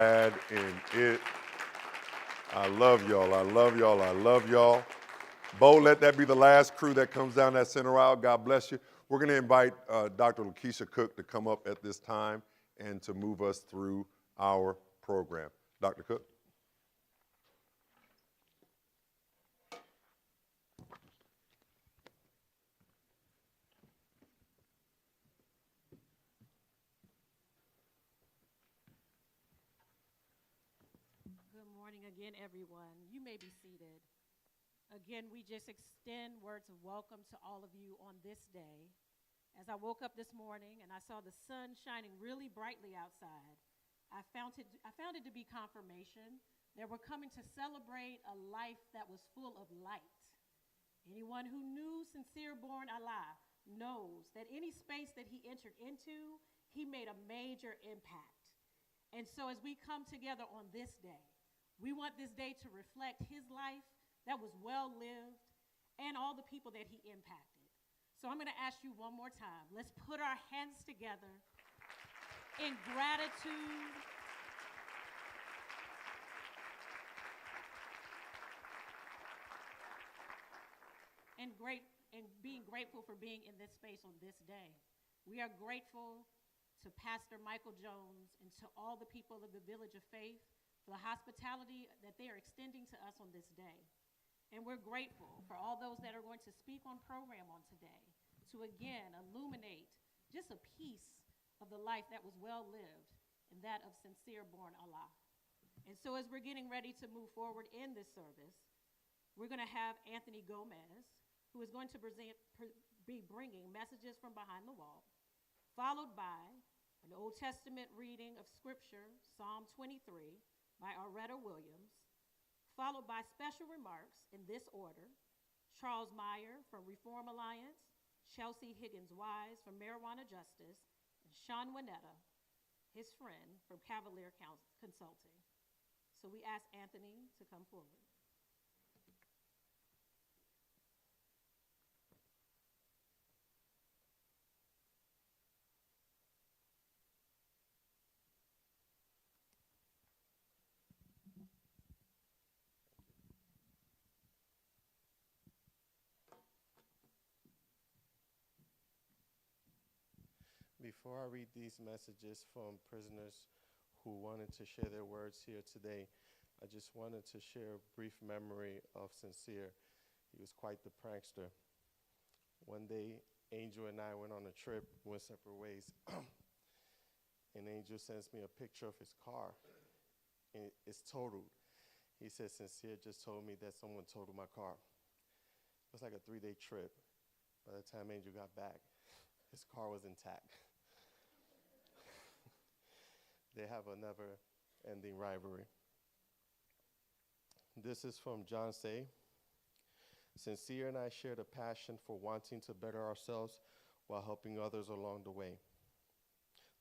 And it. I love y'all. I love y'all. I love y'all. Bo, let that be the last crew that comes down that center aisle. God bless you. We're going to invite Dr. Lakeisha Cook to come up at this time and to move us through our program. Dr. Cook. Good morning again, everyone. You may be seated. Again, we just extend words of welcome to all of you on this day. As I woke up this morning and I saw the sun shining really brightly outside, I found it to be confirmation that we're coming to celebrate a life that was full of light. Anyone who knew Sincere Born Allah knows that any space that he entered into, he made a major impact. And so as we come together on this day, we want this day to reflect his life that was well lived and all the people that he impacted. So I'm going to ask you one more time. Let's put our hands together in gratitude and being grateful for being in this space on this day. We are grateful to Pastor Michael Jones and to all the people of the Village of Faith for the hospitality that they are extending to us on this day. And we're grateful for all those that are going to speak on program on today to again illuminate just a piece of the life that was well lived and that of Sincere Born Allah. And so as we're getting ready to move forward in this service, we're going to have Anthony Gomez, who is going to be bringing messages from behind the wall, followed by an Old Testament reading of Scripture, Psalm 23, by Aretta Williams, followed by special remarks in this order: Charles Meyer from Reform Alliance, Chelsea Higgins Wise from Marijuana Justice, and Sean Winetta, his friend from Cavalier Consulting. So we ask Anthony to come forward. Before I read these messages from prisoners who wanted to share their words here today, I just wanted to share a brief memory of Sincere. He was quite the prankster. One day, Angel and I went on a trip, went separate ways, and Angel sends me a picture of his car, and it's totaled. He said, Sincere just told me that someone totaled my car. It was like a 3-day trip. By the time Angel got back, his car was intact. They have a never-ending rivalry. This is from John Say. Sincere and I shared a passion for wanting to better ourselves while helping others along the way.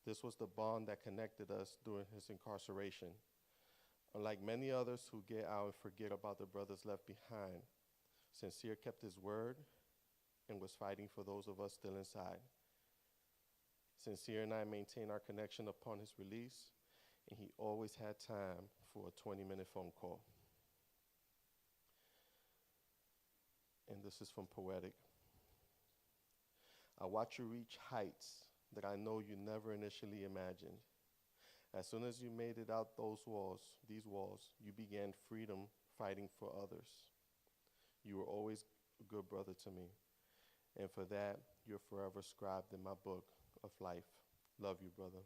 This was the bond that connected us during his incarceration. Unlike many others who get out and forget about the brothers left behind, Sincere kept his word and was fighting for those of us still inside. Sincere and I maintained our connection upon his release, and he always had time for a 20-minute phone call. And this is from Poetic. I watch you reach heights that I know you never initially imagined. As soon as you made it out these walls, you began freedom fighting for others. You were always a good brother to me, and for that, you're forever scribed in my book of life. Love you, brother.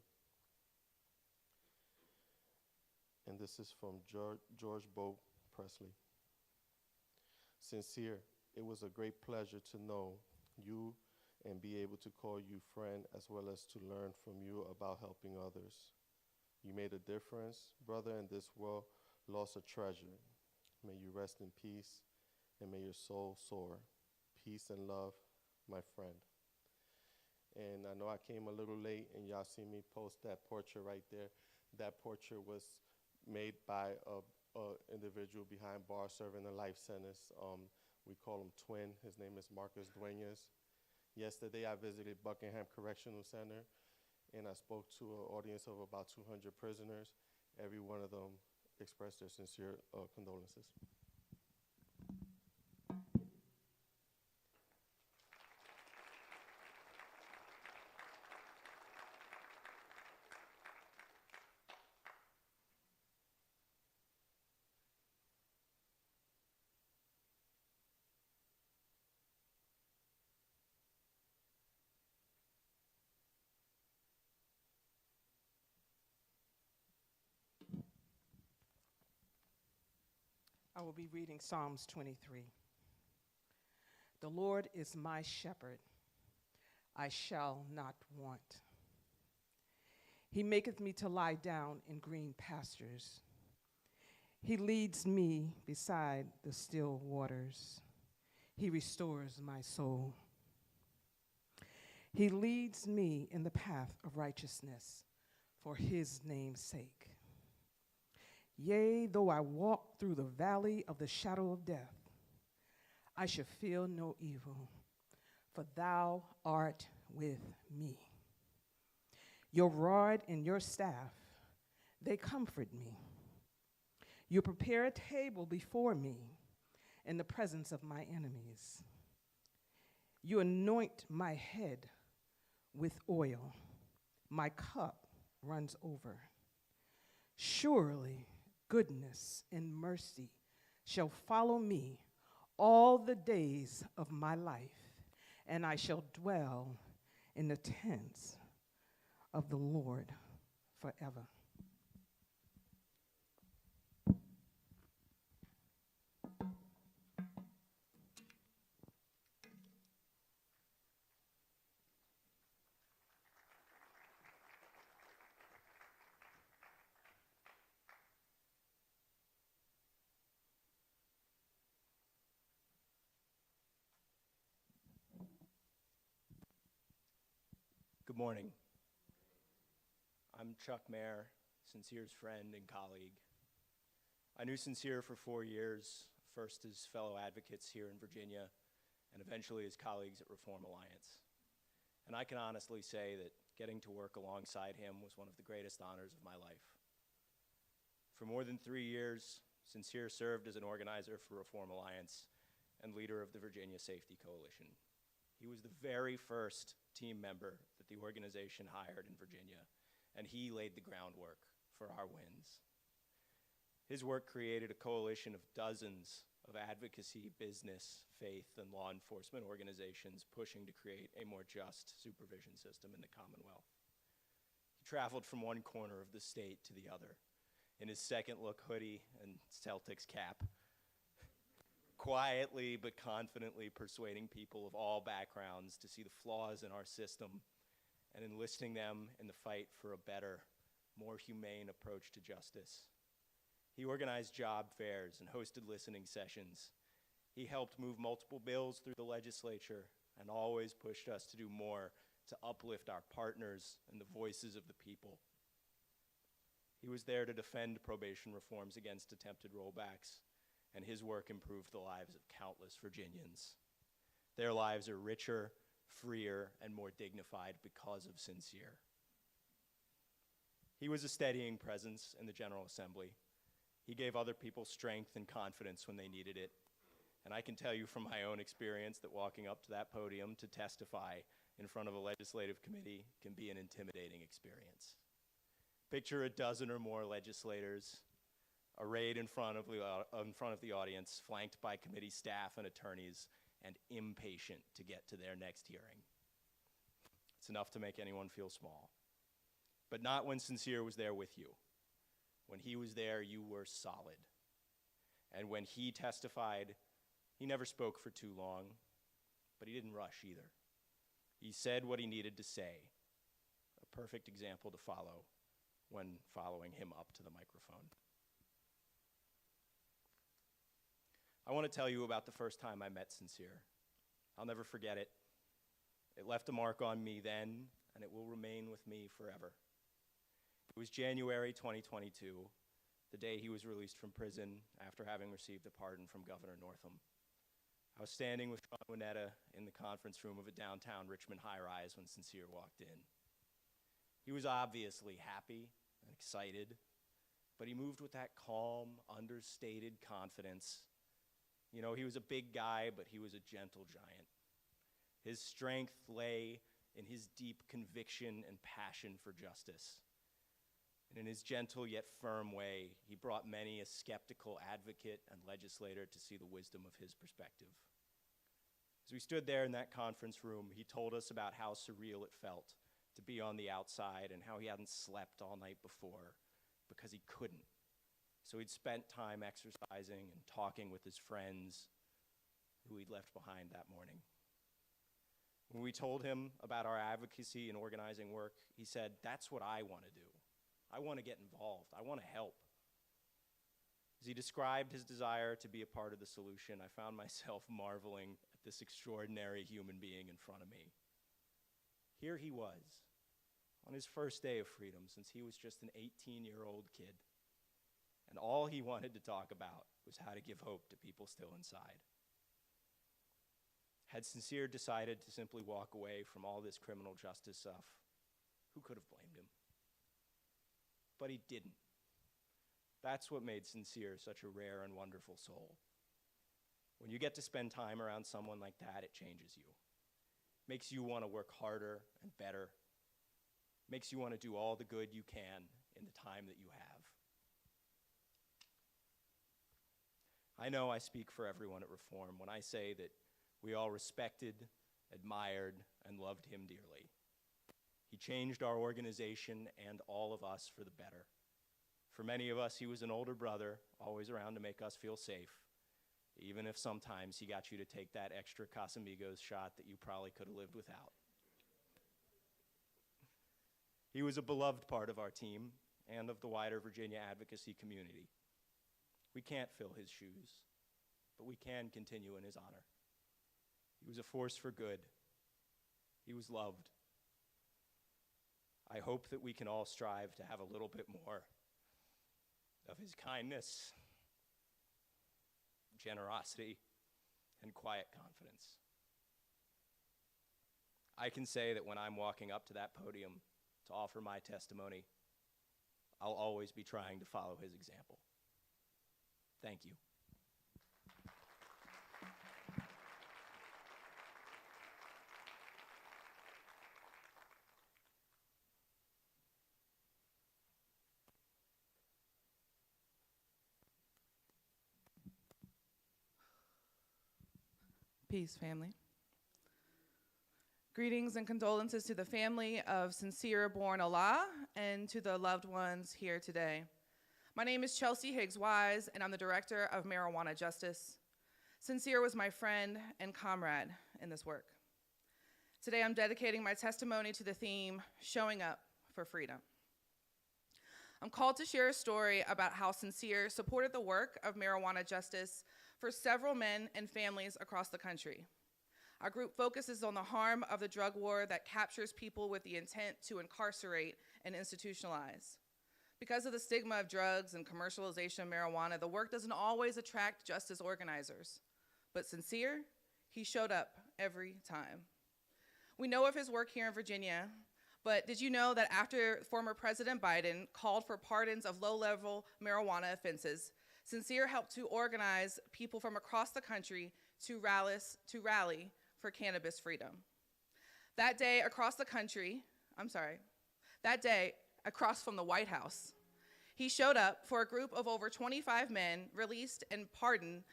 And this is from George Bo Presley. Sincere, it was a great pleasure to know you and be able to call you friend, as well as to learn from you about helping others. You made a difference, brother, and this world lost a treasure. May you rest in peace, and may your soul soar. Peace and love, my friend. And I know I came a little late, and y'all see me post that portrait right there. That portrait was made by a individual behind bars serving a life sentence. We call him Twin. His name is Marcus Duenas. Yesterday, I visited Buckingham Correctional Center, and I spoke to an audience of about 200 prisoners. every one of them expressed their sincere condolences. I will be reading Psalms 23. The Lord is my shepherd, I shall not want. He maketh me to lie down in green pastures. He leads me beside the still waters. He restores my soul. He leads me in the path of righteousness for his name's sake. Yea, though I walk through the valley of the shadow of death, I shall fear no evil, for thou art with me. Your rod and your staff, they comfort me. You prepare a table before me in the presence of my enemies. You anoint my head with oil. My cup runs over. Surely goodness and mercy shall follow me all the days of my life, and I shall dwell in the tents of the Lord forever. Good morning. I'm Chuck Mayer, Sincere's friend and colleague. I knew Sincere for 4 years, first as fellow advocates here in Virginia, and eventually as colleagues at Reform Alliance. And I can honestly say that getting to work alongside him was one of the greatest honors of my life. For more than 3 years, Sincere served as an organizer for Reform Alliance and leader of the Virginia Safety Coalition. He was the very first team member that the organization hired in Virginia, and he laid the groundwork for our wins. His work created a coalition of dozens of advocacy, business, faith, and law enforcement organizations pushing to create a more just supervision system in the Commonwealth. He traveled from one corner of the state to the other in his second look hoodie and Celtics cap, quietly but confidently persuading people of all backgrounds to see the flaws in our system and enlisting them in the fight for a better, more humane approach to justice. He organized job fairs and hosted listening sessions. He helped move multiple bills through the legislature and always pushed us to do more to uplift our partners and the voices of the people. He was there to defend probation reforms against attempted rollbacks, and his work improved the lives of countless Virginians. Their lives are richer, freer, and more dignified because of Sincere. He was a steadying presence in the General Assembly. He gave other people strength and confidence when they needed it. And I can tell you from my own experience that walking up to that podium to testify in front of a legislative committee can be an intimidating experience. Picture a dozen or more legislators arrayed in front of the audience, flanked by committee staff and attorneys, and impatient to get to their next hearing. It's enough to make anyone feel small. But not when Sincere was there with you. When he was there, you were solid. And when he testified, he never spoke for too long, but he didn't rush either. He said what he needed to say, a perfect example to follow when following him up to the microphone. I want to tell you about the first time I met Sincere. I'll never forget it. It left a mark on me then, and it will remain with me forever. It was January 2022, the day he was released from prison after having received a pardon from Governor Northam. I was standing with Sean Winetta in the conference room of a downtown Richmond high-rise when Sincere walked in. He was obviously happy and excited, but he moved with that calm, understated confidence. You know, he was a big guy, but he was a gentle giant. His strength lay in his deep conviction and passion for justice. And in his gentle yet firm way, he brought many a skeptical advocate and legislator to see the wisdom of his perspective. As we stood there in that conference room, he told us about how surreal it felt to be on the outside and how he hadn't slept all night before because he couldn't. So he'd spent time exercising and talking with his friends who he'd left behind that morning. When we told him about our advocacy and organizing work, he said, "That's what I want to do. I want to get involved. I want to help." As he described his desire to be a part of the solution, I found myself marveling at this extraordinary human being in front of me. Here he was, on his first day of freedom, since he was just an 18-year-old kid. And all he wanted to talk about was how to give hope to people still inside. Had Sincere decided to simply walk away from all this criminal justice stuff, who could have blamed him? But he didn't. That's what made Sincere such a rare and wonderful soul. When you get to spend time around someone like that, it changes you. Makes you want to work harder and better. Makes you want to do all the good you can in the time that you have. I know I speak for everyone at Reform when I say that we all respected, admired, and loved him dearly. He changed our organization and all of us for the better. For many of us, he was an older brother, always around to make us feel safe, even if sometimes he got you to take that extra Casamigos shot that you probably could have lived without. He was a beloved part of our team and of the wider Virginia advocacy community. We can't fill his shoes, but we can continue in his honor. He was a force for good. He was loved. I hope that we can all strive to have a little bit more of his kindness, generosity, and quiet confidence. I can say that when I'm walking up to that podium to offer my testimony, I'll always be trying to follow his example. Thank you. Peace, family. Greetings and condolences to the family of Sincere born Allah and to the loved ones here today. My name is Chelsea Higgs Wise, and I'm the director of Marijuana Justice. Sincere was my friend and comrade in this work. Today, I'm dedicating my testimony to the theme, Showing Up for Freedom. I'm called to share a story about how Sincere supported the work of Marijuana Justice for several men and families across the country. Our group focuses on the harm of the drug war that captures people with the intent to incarcerate and institutionalize. Because of the stigma of drugs and commercialization of marijuana, the work doesn't always attract justice organizers. But Sincere, he showed up every time. We know of his work here in Virginia, but did you know that after former President Biden called for pardons of low-level marijuana offenses, Sincere helped to organize people from across the country to rally for cannabis freedom. That day across from the White House, he showed up for a group of over 25 men released and pardoned,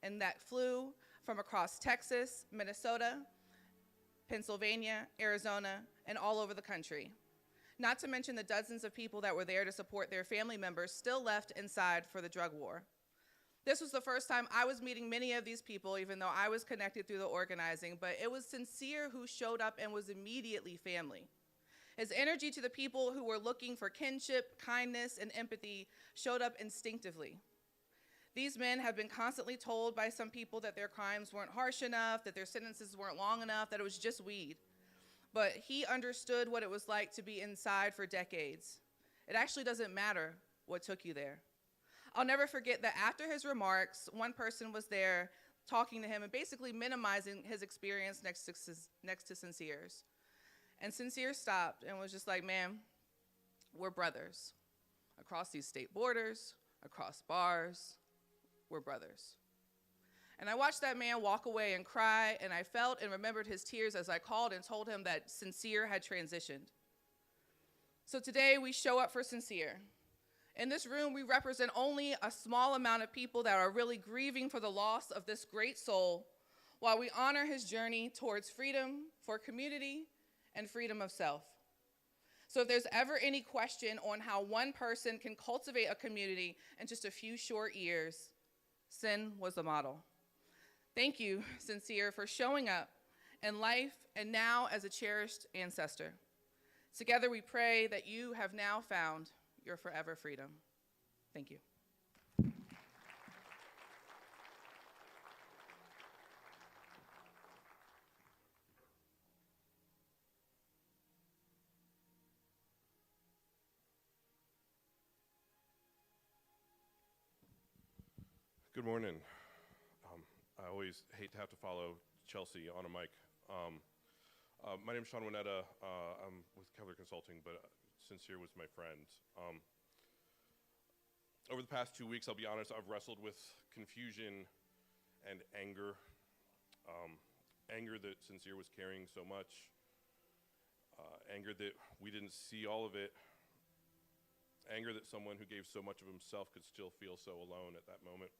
and that flew from across Texas, Minnesota, Pennsylvania, Arizona, and all over the country. Not to mention the dozens of people that were there to support their family members still left inside for the drug war. This was the first time I was meeting many of these people, even though I was connected through the organizing, but it was Sincere who showed up and was immediately family. His energy to the people who were looking for kinship, kindness, and empathy showed up instinctively. These men have been constantly told by some people that their crimes weren't harsh enough, that their sentences weren't long enough, that it was just weed. But he understood what it was like to be inside for decades. It actually doesn't matter what took you there. I'll never forget that after his remarks, one person was there talking to him and basically minimizing his experience next to Sincere's. And Sincere stopped and was just like, "Man, we're brothers. across these state borders, across bars. We're brothers. And I watched that man walk away and cry, and I felt and remembered his tears as I called and told him that Sincere had transitioned. So today we show up for Sincere. In this room, we represent only a small amount of people that are really grieving for the loss of this great soul, while we honor his journey towards freedom for community and freedom of self. So if there's ever any question on how one person can cultivate a community in just a few short years, Sin was the model. Thank you, Sincere, for showing up in life and now as a cherished ancestor. Together we pray that you have now found your forever freedom. Thank you. Good morning. I always hate to have to follow Chelsea on a mic. My name is Sean Winetta. I'm with Keller Consulting, but Sincere was my friend. Over the past 2 weeks, I'll be honest, I've wrestled with confusion and anger. Anger that Sincere was carrying so much. Anger that we didn't see all of it. Anger that someone who gave so much of himself could still feel so alone at that moment.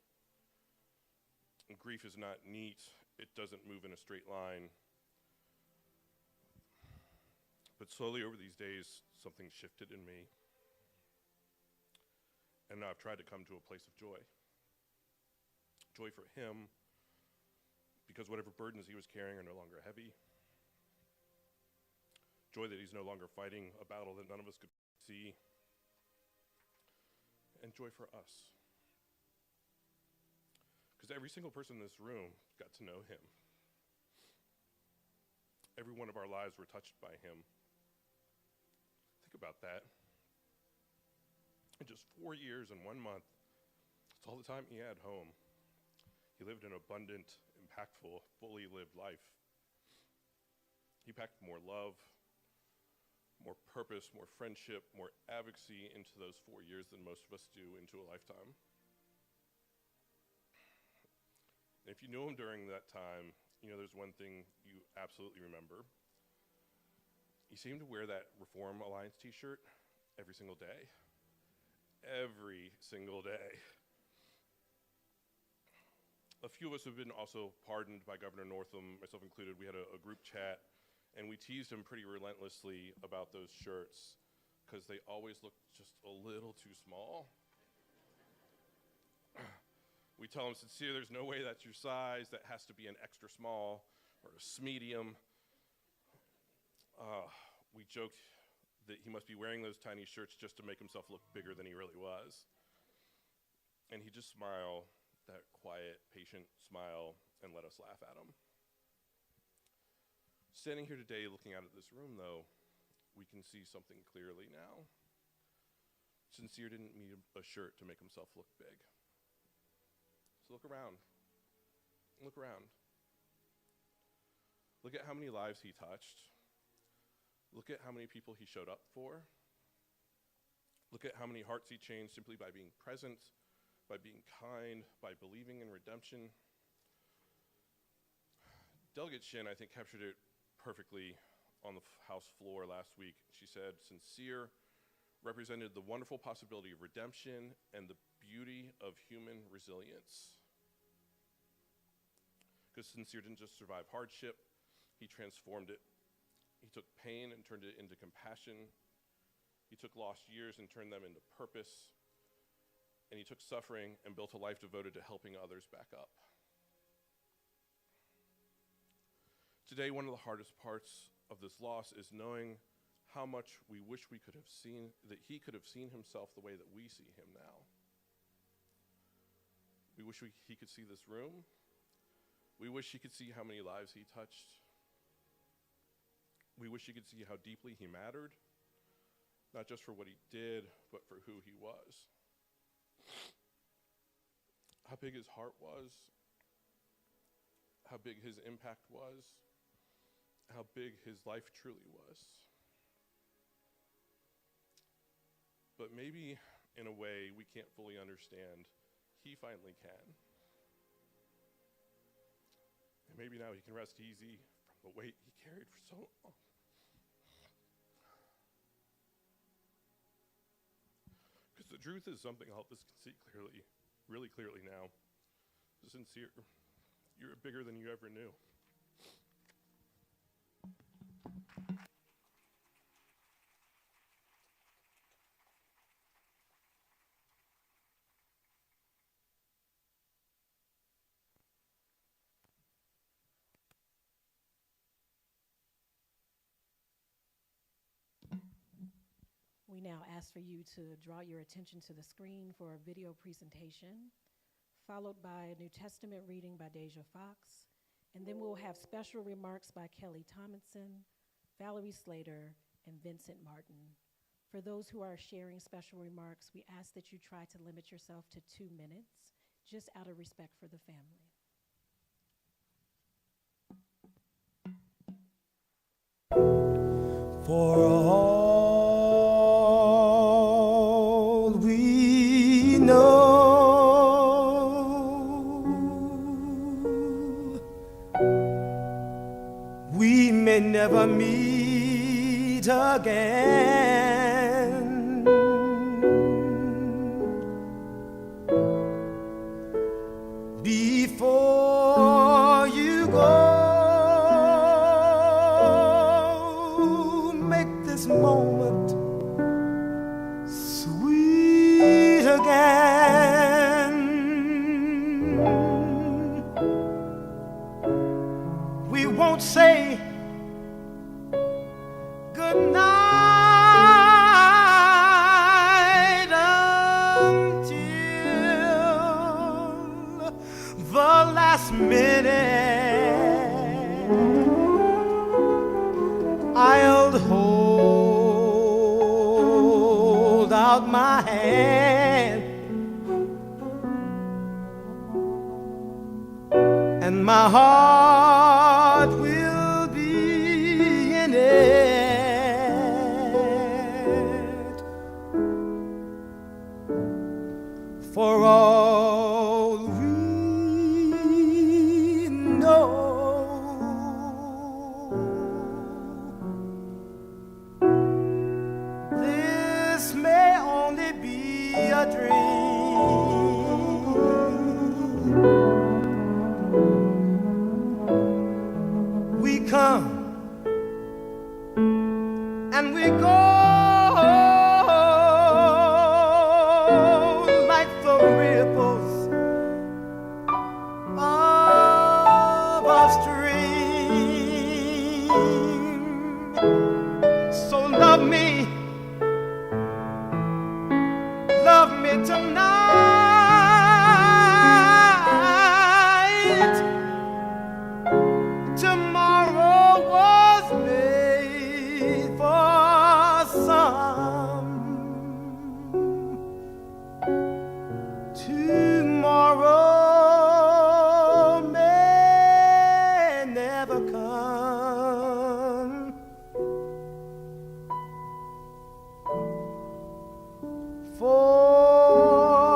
And grief is not neat. It doesn't move in a straight line. But slowly over these days, something shifted in me. And now I've tried to come to a place of joy. Joy for him, because whatever burdens he was carrying are no longer heavy. Joy that he's no longer fighting a battle that none of us could see. And joy for us. Because every single person in this room got to know him. Every one of our lives were touched by him. Think about that. In just 4 years and 1 month, that's all the time he had home. He lived an abundant, impactful, fully lived life. He packed more love, more purpose, more friendship, more advocacy into those 4 years than most of us do into a lifetime. And if you knew him during that time, you know there's one thing you absolutely remember. He seemed to wear that Reform Alliance t-shirt every single day. Every single day. A few of us have been also pardoned by Governor Northam, myself included. We had a group chat, and we teased him pretty relentlessly about those shirts because they always looked just a little too small. We tell him, Sincere, there's no way that's your size. That has to be an extra small or a medium. We joked that he must be wearing those tiny shirts just to make himself look bigger than he really was. And he'd just smile, that quiet, patient smile, and let us laugh at him. Standing here today looking out at this room, though, we can see something clearly now. Sincere didn't need a shirt to make himself look big. So look around. Look around. Look at how many lives he touched. Look at how many people he showed up for. Look at how many hearts he changed simply by being present, by being kind, by believing in redemption. Delegate Shin, I think, captured it perfectly on the House floor last week. She said, Sincere represented the wonderful possibility of redemption and the beauty of human resilience. Because Sincere didn't just survive hardship, he transformed it. He took pain and turned it into compassion. He took lost years and turned them into purpose. And he took suffering and built a life devoted to helping others back up. Today, one of the hardest parts of this loss is knowing how much we wish we could have seen, that he could have seen himself the way that we see him now. We wish he could see this room. We wish he could see how many lives he touched. We wish he could see how deeply he mattered, not just for what he did, but for who he was. How big his heart was, how big his impact was, how big his life truly was. But maybe in a way we can't fully understand, he finally can. And maybe now he can rest easy from the weight he carried for so long. Because the truth is something all of us can see clearly, really clearly now. Sincere, you're bigger than you ever knew. We now ask for you to draw your attention to the screen for a video presentation, followed by a New Testament reading by Deja Fox, and then we'll have special remarks by Kelly Tomlinson, Valerie Slater, and Vincent Martin. For those who are sharing special remarks, we ask that you try to limit yourself to 2 minutes, just out of respect for the family. For all we know, we may never meet again. Before you go, this moment sweet again. We won't say good night until the last minute. I'll hold out my hand, and my heart will be in it. For all we know, a dream. We come and we go like the ripples of a stream. So love me. Love me tonight. Tomorrow was made for some. Tomorrow may never come. For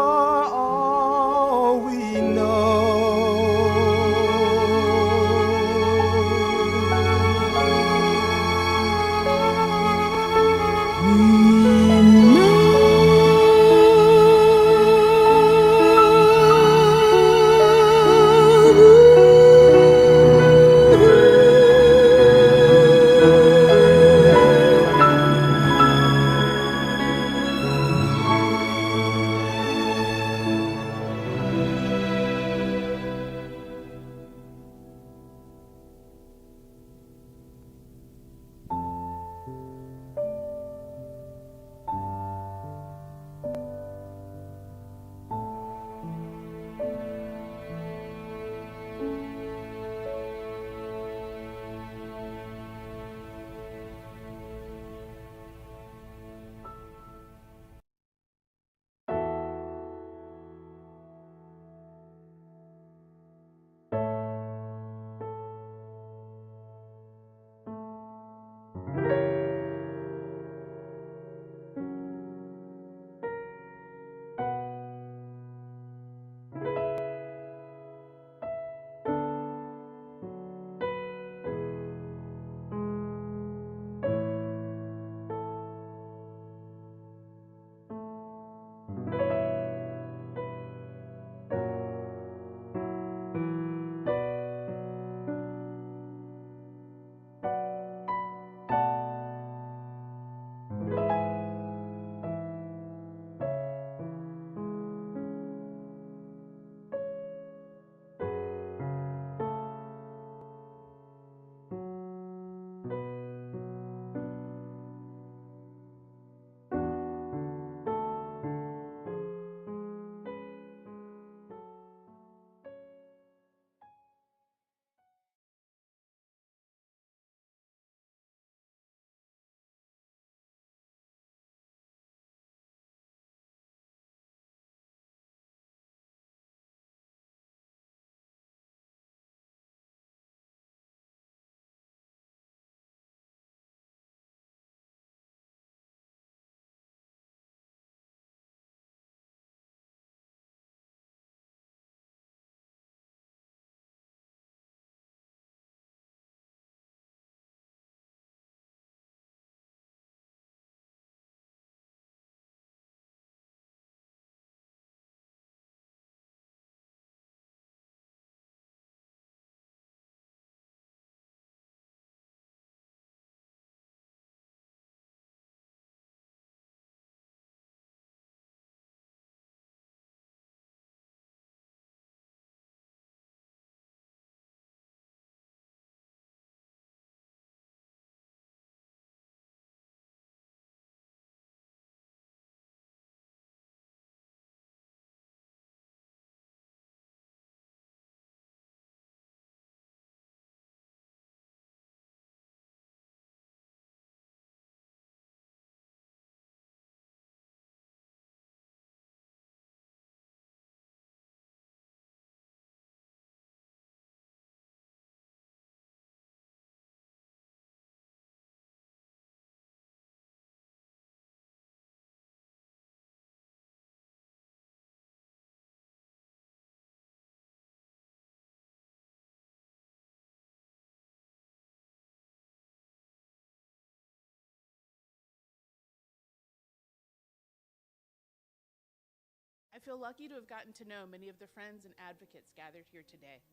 I feel lucky to have gotten to know many of the friends and advocates gathered here today.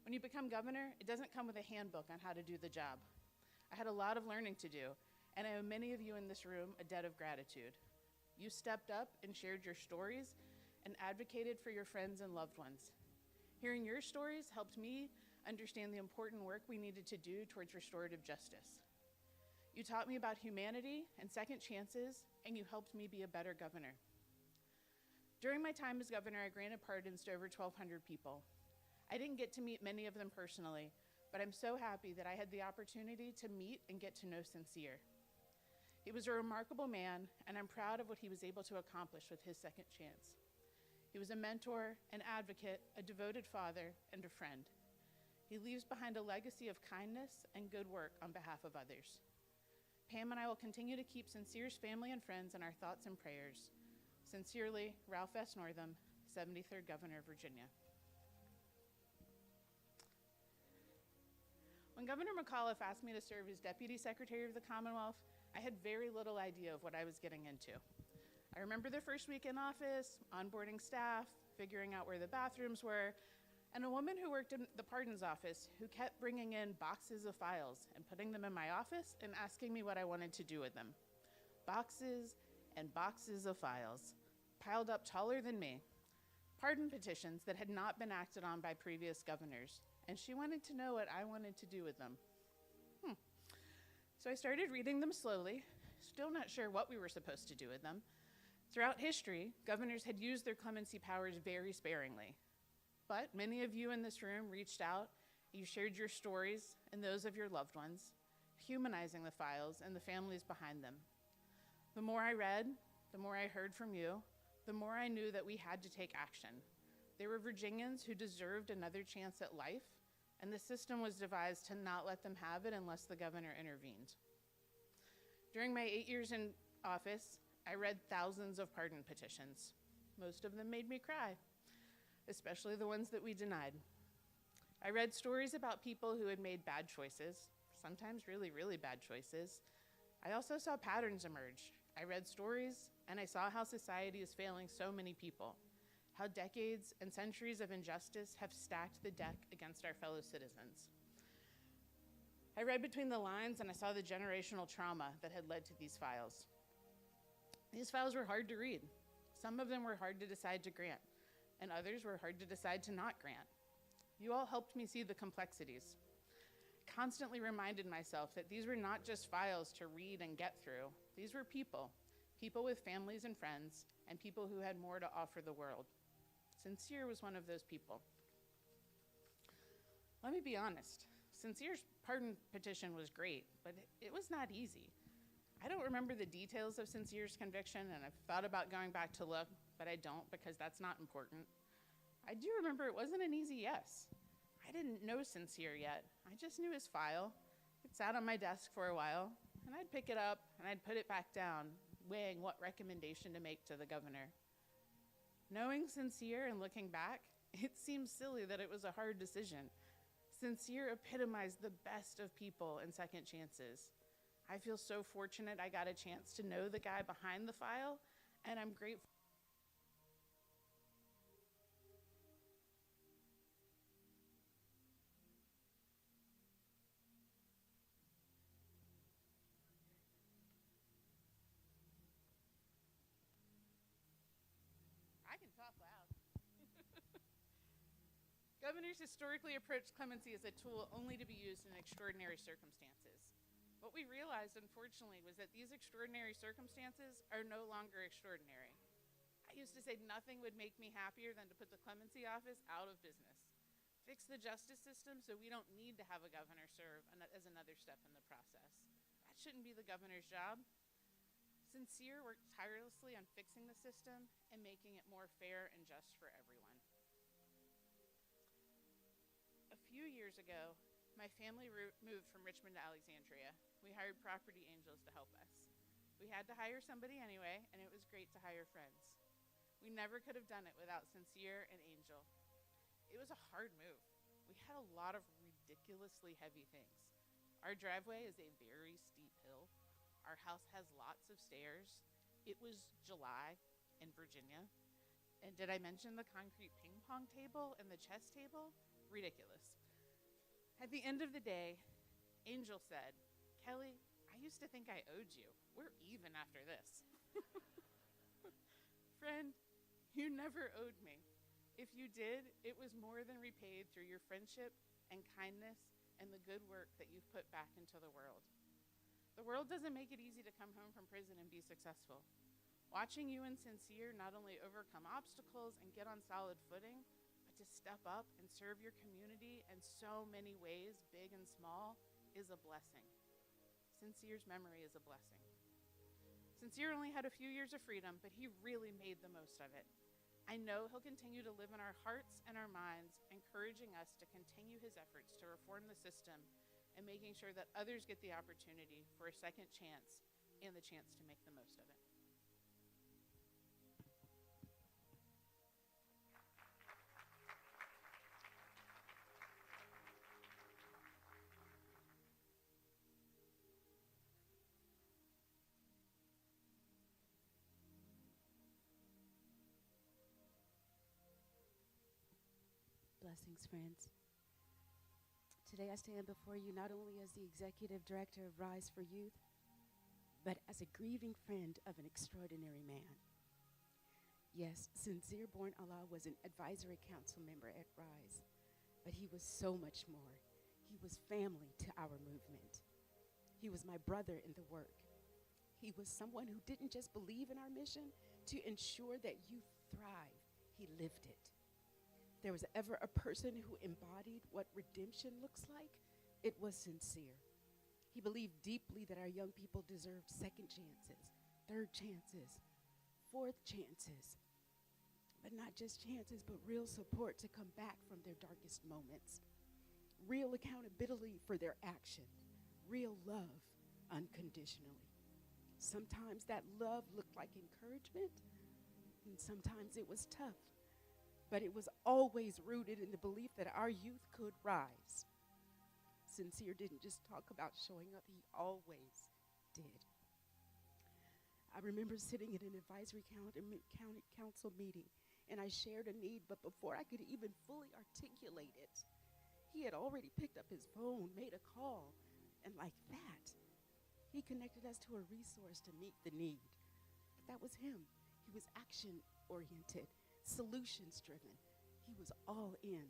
When you become governor, it doesn't come with a handbook on how to do the job. I had a lot of learning to do, and I owe many of you in this room a debt of gratitude. You stepped up and shared your stories and advocated for your friends and loved ones. Hearing your stories helped me understand the important work we needed to do towards restorative justice. You taught me about humanity and second chances, and you helped me be a better governor. During my time as governor, I granted pardons to over 1,200 people. I didn't get to meet many of them personally, but I'm so happy that I had the opportunity to meet and get to know Sincere. He was a remarkable man, and I'm proud of what he was able to accomplish with his second chance. He was a mentor, an advocate, a devoted father, and a friend. He leaves behind a legacy of kindness and good work on behalf of others. Pam and I will continue to keep Sincere's family and friends in our thoughts and prayers. Sincerely, Ralph S. Northam, 73rd Governor of Virginia. When Governor McAuliffe asked me to serve as Deputy Secretary of the Commonwealth, I had very little idea of what I was getting into. I remember the first week in office, onboarding staff, figuring out where the bathrooms were, and a woman who worked in the pardons office who kept bringing in boxes of files and putting them in my office and asking me what I wanted to do with them. Boxes and boxes of files, piled up taller than me. Pardon petitions that had not been acted on by previous governors, and she wanted to know what I wanted to do with them. So I started reading them slowly, still not sure what we were supposed to do with them. Throughout history, governors had used their clemency powers very sparingly. But many of you in this room reached out, you shared your stories and those of your loved ones, humanizing the files and the families behind them. The more I read, the more I heard from you, the more I knew that we had to take action. There were Virginians who deserved another chance at life, and the system was devised to not let them have it unless the governor intervened. During my 8 years in office, I read thousands of pardon petitions. Most of them made me cry, especially the ones that we denied. I read stories about people who had made bad choices, sometimes really, really bad choices. I also saw patterns emerge. I read stories, and I saw how society is failing so many people, how decades and centuries of injustice have stacked the deck against our fellow citizens. I read between the lines, and I saw the generational trauma that had led to these files. These files were hard to read. Some of them were hard to decide to grant, and others were hard to decide to not grant. You all helped me see the complexities. Constantly reminded myself that these were not just files to read and get through. These were people with families and friends, and people who had more to offer the world. Sincere was one of those people. Let me be honest. Sincere's pardon petition was great, but it was not easy. I don't remember the details of Sincere's conviction, and I've thought about going back to look, but I don't because that's not important. I do remember it wasn't an easy yes. I didn't know Sincere yet. I just knew his file. It sat on my desk for a while, and I'd pick it up and I'd put it back down, weighing what recommendation to make to the governor. Knowing Sincere and looking back, it seems silly that it was a hard decision. Sincere epitomized the best of people and second chances. I feel so fortunate I got a chance to know the guy behind the file, and I'm grateful. I can talk loud. Governors historically approached clemency as a tool only to be used in extraordinary circumstances. What we realized, unfortunately, was that these extraordinary circumstances are no longer extraordinary. I used to say nothing would make me happier than to put the clemency office out of business. Fix the justice system so we don't need to have a governor serve as another step in the process. That shouldn't be the governor's job. Sincere worked tirelessly on fixing the system and making it more fair and just for everyone. A few years ago, my family moved from Richmond to Alexandria. We hired property angels to help us. We had to hire somebody anyway, and it was great to hire friends. We never could have done it without Sincere and Angel. It was a hard move. We had a lot of ridiculously heavy things. Our driveway is a very steep hill. Our house has lots of stairs. It was July in Virginia, And did I mention the concrete ping pong table and the chess table? Ridiculous. At the end of the day, Angel said, "Kelly, I used to think I owed you. We're even after this." Friend, you never owed me. If you did, it was more than repaid through your friendship and kindness and the good work that you've put back into the world. The world doesn't make it easy to come home from prison and be successful. Watching you and Sincere not only overcome obstacles and get on solid footing, but to step up and serve your community in so many ways, big and small, is a blessing. Sincere's memory is a blessing. Sincere only had a few years of freedom, but he really made the most of it. I know he'll continue to live in our hearts and our minds, encouraging us to continue his efforts to reform the system and making sure that others get the opportunity for a second chance and the chance to make the most of it. Blessings, friends. Today I stand before you not only as the Executive Director of Rise for Youth, but as a grieving friend of an extraordinary man. Yes, Sincere Born Allah was an advisory council member at Rise, but he was so much more. He was family to our movement. He was my brother in the work. He was someone who didn't just believe in our mission to ensure that youth thrive. He lived it. There was ever a person who embodied what redemption looks like, it was Sincere. He believed deeply that our young people deserved second chances, third chances, fourth chances, but not just chances, but real support to come back from their darkest moments, real accountability for their action, real love unconditionally. Sometimes that love looked like encouragement, and sometimes it was tough. But it was always rooted in the belief that our youth could rise. Sincere didn't just talk about showing up, he always did. I remember sitting in an advisory county council meeting, and I shared a need, but before I could even fully articulate it, he had already picked up his phone, made a call, and like that, he connected us to a resource to meet the need. That was him. He was action-oriented, solutions-driven. He was all in.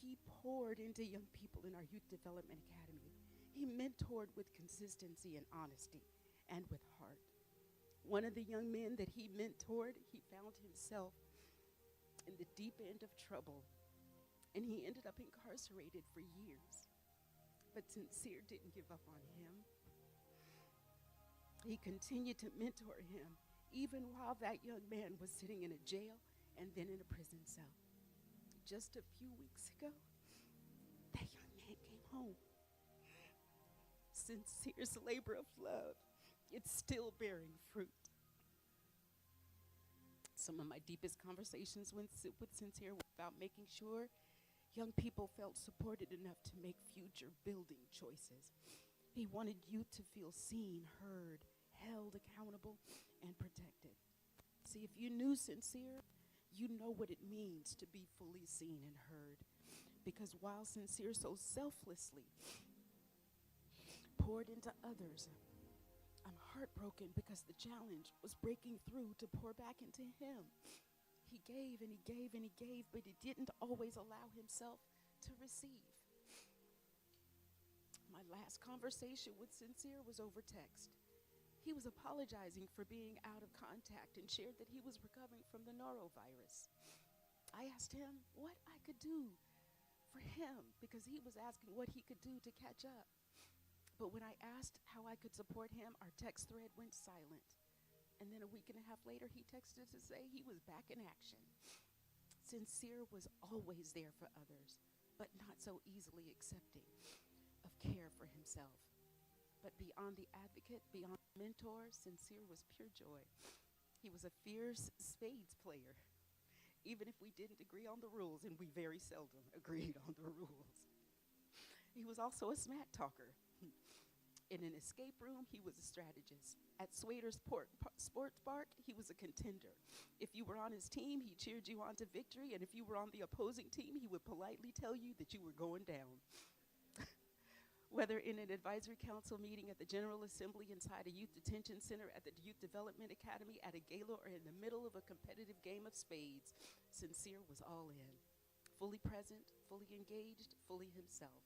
He poured into young people in our Youth Development Academy. He mentored with consistency and honesty and with heart. One of the young men that he mentored, he found himself in the deep end of trouble, and he ended up incarcerated for years. But Sincere didn't give up on him. He continued to mentor him even while that young man was sitting in a jail and then in a prison cell. Just a few weeks ago, that young man came home. Sincere's labor of love, it's still bearing fruit. Some of my deepest conversations with Sincere were about making sure young people felt supported enough to make future building choices. He wanted youth to feel seen, heard, held accountable, and protected. See, if you knew Sincere, you know what it means to be fully seen and heard. Because while Sincere so selflessly poured into others, I'm heartbroken because the challenge was breaking through to pour back into him. He gave and he gave and he gave, but he didn't always allow himself to receive. My last conversation with Sincere was over text. He was apologizing for being out of contact and shared that he was recovering from the norovirus. I asked him what I could do for him because he was asking what he could do to catch up. But when I asked how I could support him, our text thread went silent. And then a week and a half later, he texted to say he was back in action. Sincere was always there for others, but not so easily accepting of care for himself. But beyond the advocate, beyond the mentor, Sincere was pure joy. He was a fierce spades player, even if we didn't agree on the rules, and we very seldom agreed on the rules. He was also a smack talker. In an escape room, he was a strategist. At Swader's Sports Park, he was a contender. If you were on his team, he cheered you on to victory, and if you were on the opposing team, he would politely tell you that you were going down. Whether in an advisory council meeting at the General Assembly, inside a youth detention center, at the Youth Development Academy, at a gala, or in the middle of a competitive game of spades, Sincere was all in. Fully present, fully engaged, fully himself.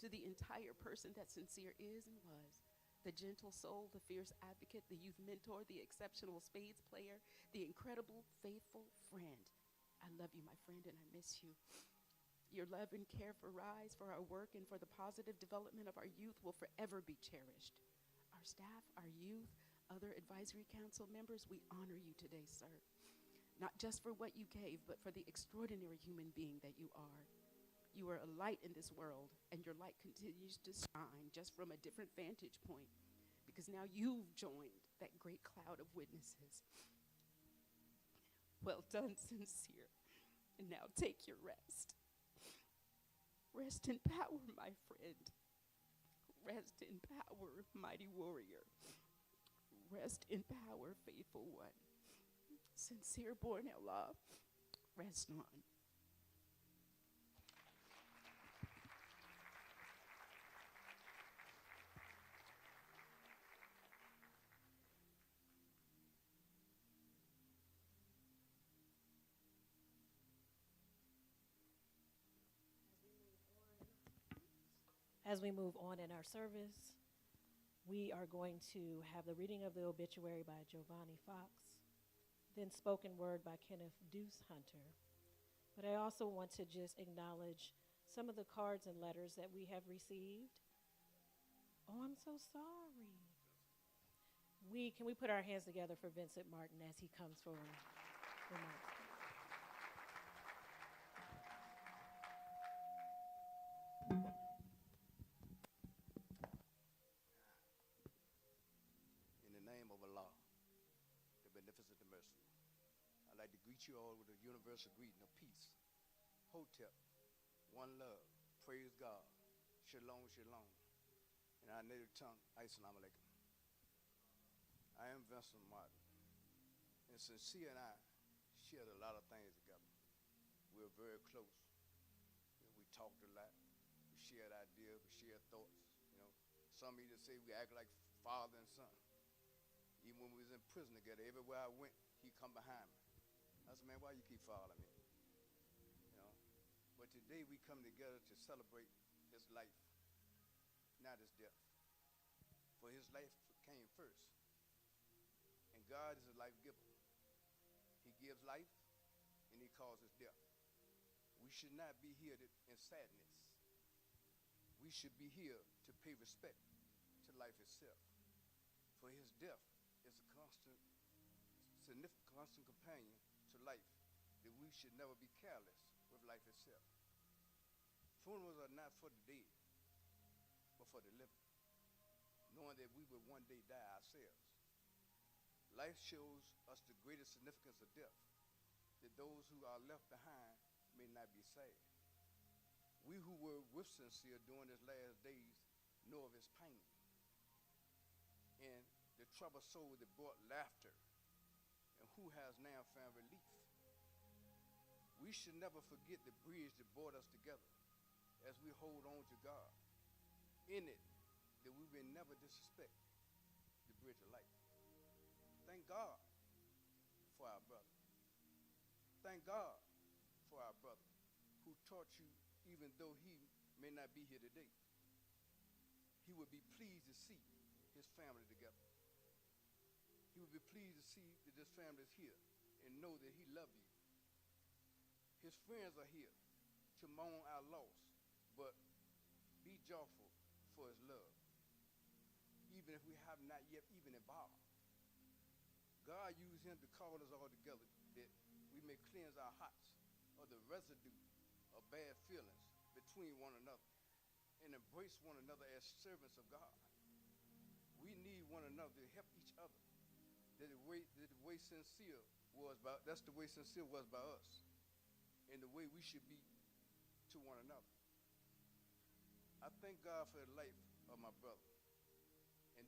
To the entire person that Sincere is and was, the gentle soul, the fierce advocate, the youth mentor, the exceptional spades player, the incredible, faithful friend. I love you, my friend, and I miss you. Your love and care for RISE, for our work, and for the positive development of our youth will forever be cherished. Our staff, our youth, other advisory council members, we honor you today, sir. Not just for what you gave, but for the extraordinary human being that you are. You are a light in this world, and your light continues to shine just from a different vantage point, because now you've joined that great cloud of witnesses. Well done, Sincere. And now take your rest. Rest in power, my friend. Rest in power, mighty warrior. Rest in power, faithful one. Sincere born Allah, rest on. As we move on in our service, we are going to have the reading of the obituary by Giovanni Fox, then spoken word by Kenneth Deuce Hunter. But I also want to just acknowledge some of the cards and letters that we have received. Oh, I'm so sorry. Can we put our hands together for Vincent Martin as he comes forward? Remarks. In the name of Allah, the beneficent and merciful, I'd like to greet you all with a universal greeting of peace. Hotep, one love, praise God, shalom, shalom. In our native tongue, assalamu alaikum. I am Vincent Martin, and Sincere and I shared a lot of things together. We were very close. We talked a lot. We shared ideas. We shared thoughts. Some even say we act like father and son. Even when we was in prison together, everywhere I went, he'd come behind me. I said, man, why you keep following me? But today we come together to celebrate his life, not his death. For his life came first. And God is a life giver. He gives life and he causes death. We should not be here in sadness. We should be here to pay respect to life itself. For his death is a constant companion to life, that we should never be careless with life itself. Funerals are not for the dead, but for the living, knowing that we will one day die ourselves. Life shows us the greatest significance of death, that those who are left behind may not be sad. We who were with Sincere during his last days know of his pain and the troubled soul that brought laughter, and who has now found relief. We should never forget the bridge that brought us together as we hold on to God. In it, that we will never disrespect the bridge of life. Thank God for our brother. Thank God for our brother who taught you, even though he may not be here today. He would be pleased to see his family together. He would be pleased to see that this family is here and know that he loves you. His friends are here to mourn our loss, but be joyful for his love, even if we have not yet even evolved. God used him to call us all together that we may cleanse our hearts of the residue of bad feelings between one another and embrace one another as servants of God. We need one another to help each other. That's the way Sincere was by us, and the way we should be to one another. I thank God for the life of my brother,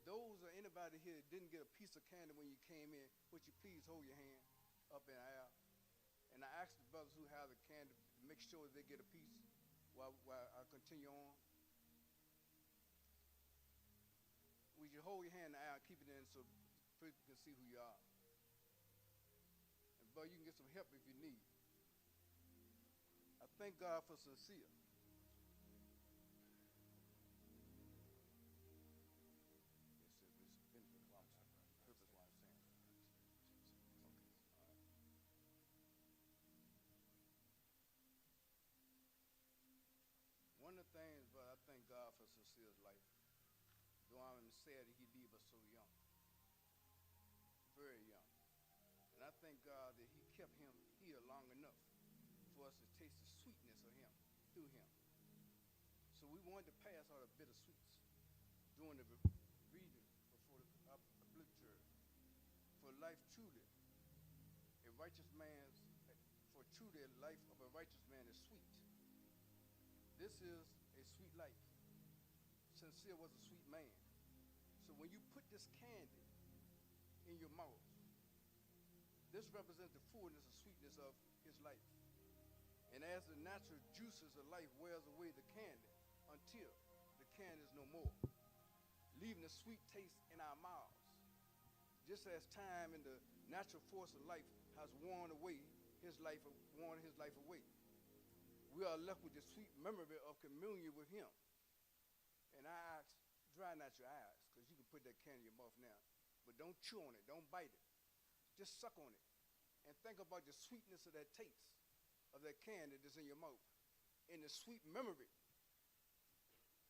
those or anybody here that didn't get a piece of candy when you came in, would you please hold your hand up in the air? And I ask the brothers who have the candy to make sure they get a piece while I continue on. Would you hold your hand in the air and keep it in so people can see who you are? And brother, you can get some help if you need. I thank God for Sincere. One of the things, but I thank God for Sincere's life. Though I'm sad that he leave us so young, very young. And I thank God that he kept him here long enough for us to taste the sweetness of him through him. So we wanted to pass out a bit of sweets during the reading before the obituary. For life truly, a righteous man's, for truly a life of a righteous man is sweet. This is a sweet life. Sincere was a sweet man. So when you put this candy in your mouth, this represents the fullness and sweetness of his life. And as the natural juices of life wears away the candy until the candy is no more, leaving a sweet taste in our mouths. Just as time and the natural force of life has worn his life away. We are left with the sweet memory of communion with him. And I ask, dry not your eyes, because you can put that candy in your mouth now. But don't chew on it, don't bite it. Just suck on it. And think about the sweetness of that taste of that candy that's in your mouth. And the sweet memory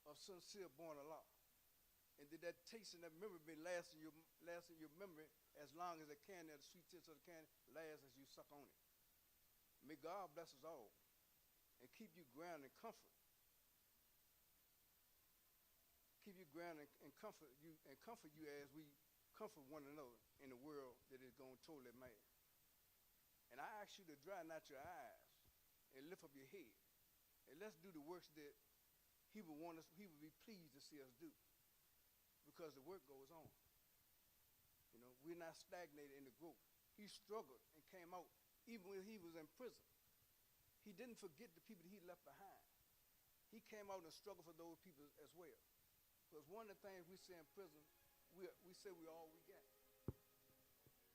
of Sincere born Allah. And did that taste and that memory last in your memory as long as the candy, the sweet taste of the candy, lasts as you suck on it. May God bless us all and keep you grounded in comfort. Keep you grounded and comfort you as we comfort one another in a world that is going totally mad. And I ask you to dry not your eyes and lift up your head. And let's do the works that he would be pleased to see us do. Because the work goes on. You know, we're not stagnated in the growth. He struggled and came out even when he was in prison. He didn't forget the people that he left behind. He came out and struggled for those people as well. Because one of the things we say in prison, we say we're all we got.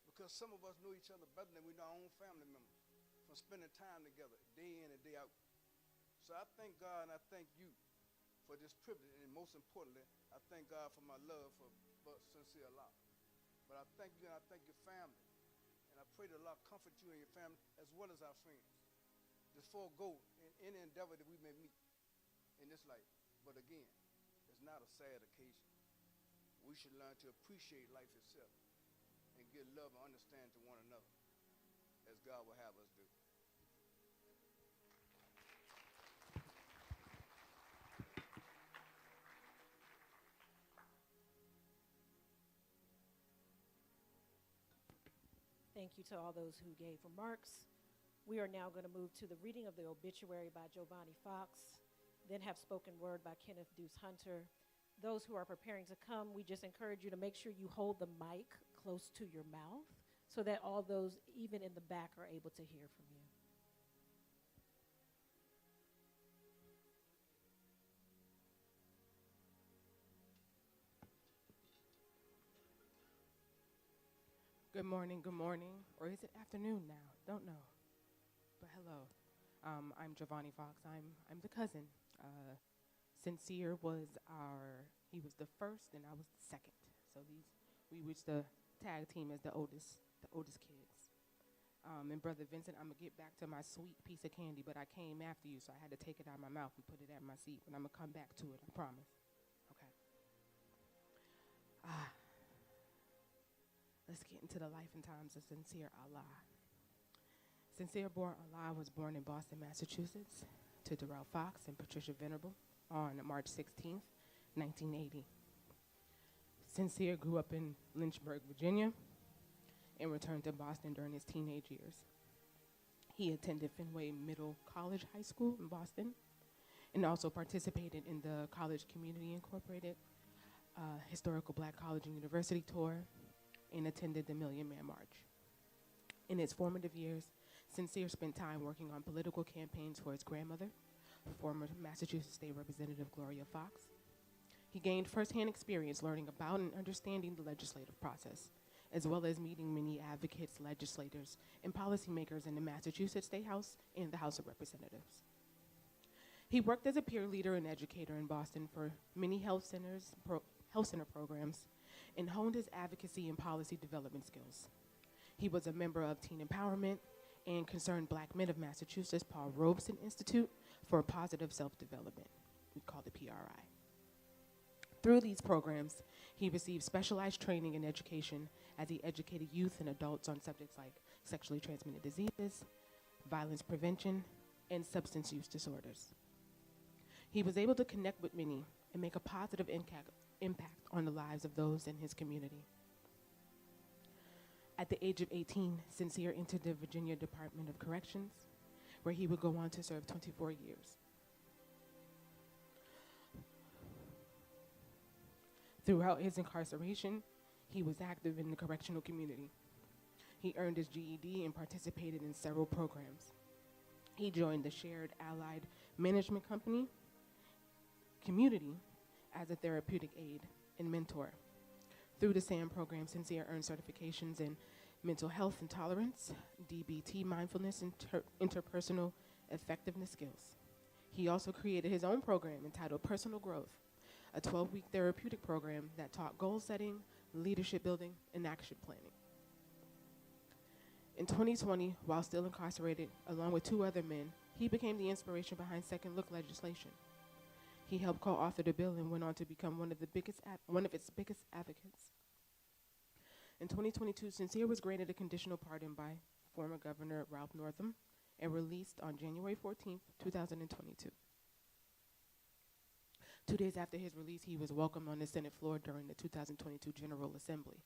Because some of us know each other better than we know our own family members from spending time together day in and day out. So I thank God and I thank you for this privilege, and most importantly, I thank God for my love for Sincere Allah. But I thank you and I thank your family. And I pray that Allah comfort you and your family as well as our friends. Just forego in any endeavor that we may meet in this life. But again, it's not a sad occasion. We should learn to appreciate life itself and give love and understanding to one another as God will have us do. Thank you to all those who gave remarks. We are now going to move to the reading of the obituary by Giovanni Fox, then have spoken word by Kenneth Deuce Hunter. Those who are preparing to come, we just encourage you to make sure you hold the mic close to your mouth so that all those, even in the back, are able to hear from you. Good morning, or is it afternoon now? Don't know, but hello. I'm Giovanni Fox. I'm the cousin. Sincere was he was the first and I was the second. So we reached the tag team as the oldest kids. And Brother Vincent, I'm gonna get back to my sweet piece of candy, but I came after you, so I had to take it out of my mouth and put it at my seat, but I'm gonna come back to it, I promise. Okay. Let's get into the life and times of Sincere Allah. Sincere born Allah was born in Boston, Massachusetts, to Darrell Fox and Patricia Venerable on March 16th, 1980. Sincere grew up in Lynchburg, Virginia, and returned to Boston during his teenage years. He attended Fenway Middle College High School in Boston, and also participated in the College Community Incorporated historical Black College and University tour, and attended the Million Man March. In his formative years, Sincere spent time working on political campaigns for his grandmother, former Massachusetts State Representative Gloria Fox. He gained firsthand experience learning about and understanding the legislative process, as well as meeting many advocates, legislators, and policymakers in the Massachusetts State House and the House of Representatives. He worked as a peer leader and educator in Boston for many health center programs, and honed his advocacy and policy development skills. He was a member of Teen Empowerment and Concerned Black Men of Massachusetts Paul Robeson Institute for Positive Self-Development. We call it PRI. Through these programs, he received specialized training and education as he educated youth and adults on subjects like sexually transmitted diseases, violence prevention, and substance use disorders. He was able to connect with many and make a positive impact on the lives of those in his community. At the age of 18, Sincere entered the Virginia Department of Corrections, where he would go on to serve 24 years. Throughout his incarceration, he was active in the correctional community. He earned his GED and participated in several programs. He joined the Shared Allied Management community as a therapeutic aide and mentor. Through the SAM program, Sincere earned certifications in mental health and tolerance, DBT mindfulness, and interpersonal effectiveness skills. He also created his own program entitled Personal Growth, a 12-week therapeutic program that taught goal setting, leadership building, and action planning. In 2020, while still incarcerated, along with 2 other men, he became the inspiration behind Second Look legislation. He helped co-author the bill and went on to become one of its biggest advocates. In 2022, Sincere was granted a conditional pardon by former Governor Ralph Northam and released on January 14th, 2022. 2 days after his release, he was welcomed on the Senate floor during the 2022 General Assembly.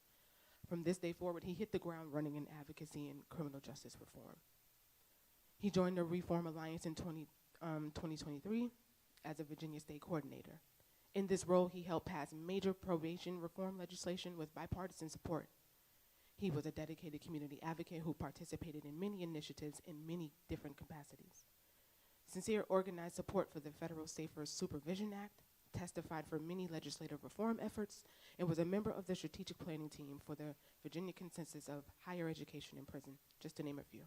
From this day forward, he hit the ground running in advocacy and criminal justice reform. He joined the Reform Alliance in 2023 as a Virginia State Coordinator. In this role, he helped pass major probation reform legislation with bipartisan support. He was a dedicated community advocate who participated in many initiatives in many different capacities. Sincere organized support for the Federal Safer Supervision Act, testified for many legislative reform efforts, and was a member of the strategic planning team for the Virginia Consensus of Higher Education in Prison, just to name a few.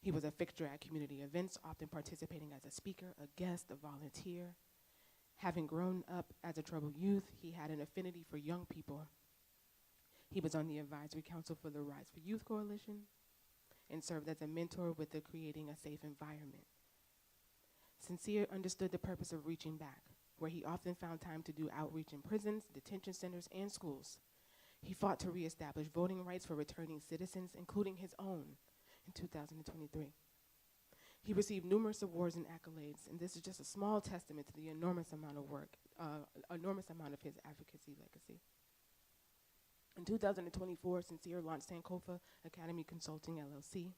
He was a fixture at community events, often participating as a speaker, a guest, a volunteer. Having grown up as a troubled youth, he had an affinity for young people. He was on the advisory council for the Rise for Youth Coalition and served as a mentor with the Creating a Safe Environment. Sincere understood the purpose of reaching back, where he often found time to do outreach in prisons, detention centers, and schools. He fought to reestablish voting rights for returning citizens, including his own, in 2023. He received numerous awards and accolades, and this is just a small testament to the enormous amount of work, enormous amount of his advocacy legacy. In 2024, Sincere launched Sankofa Academy Consulting, LLC,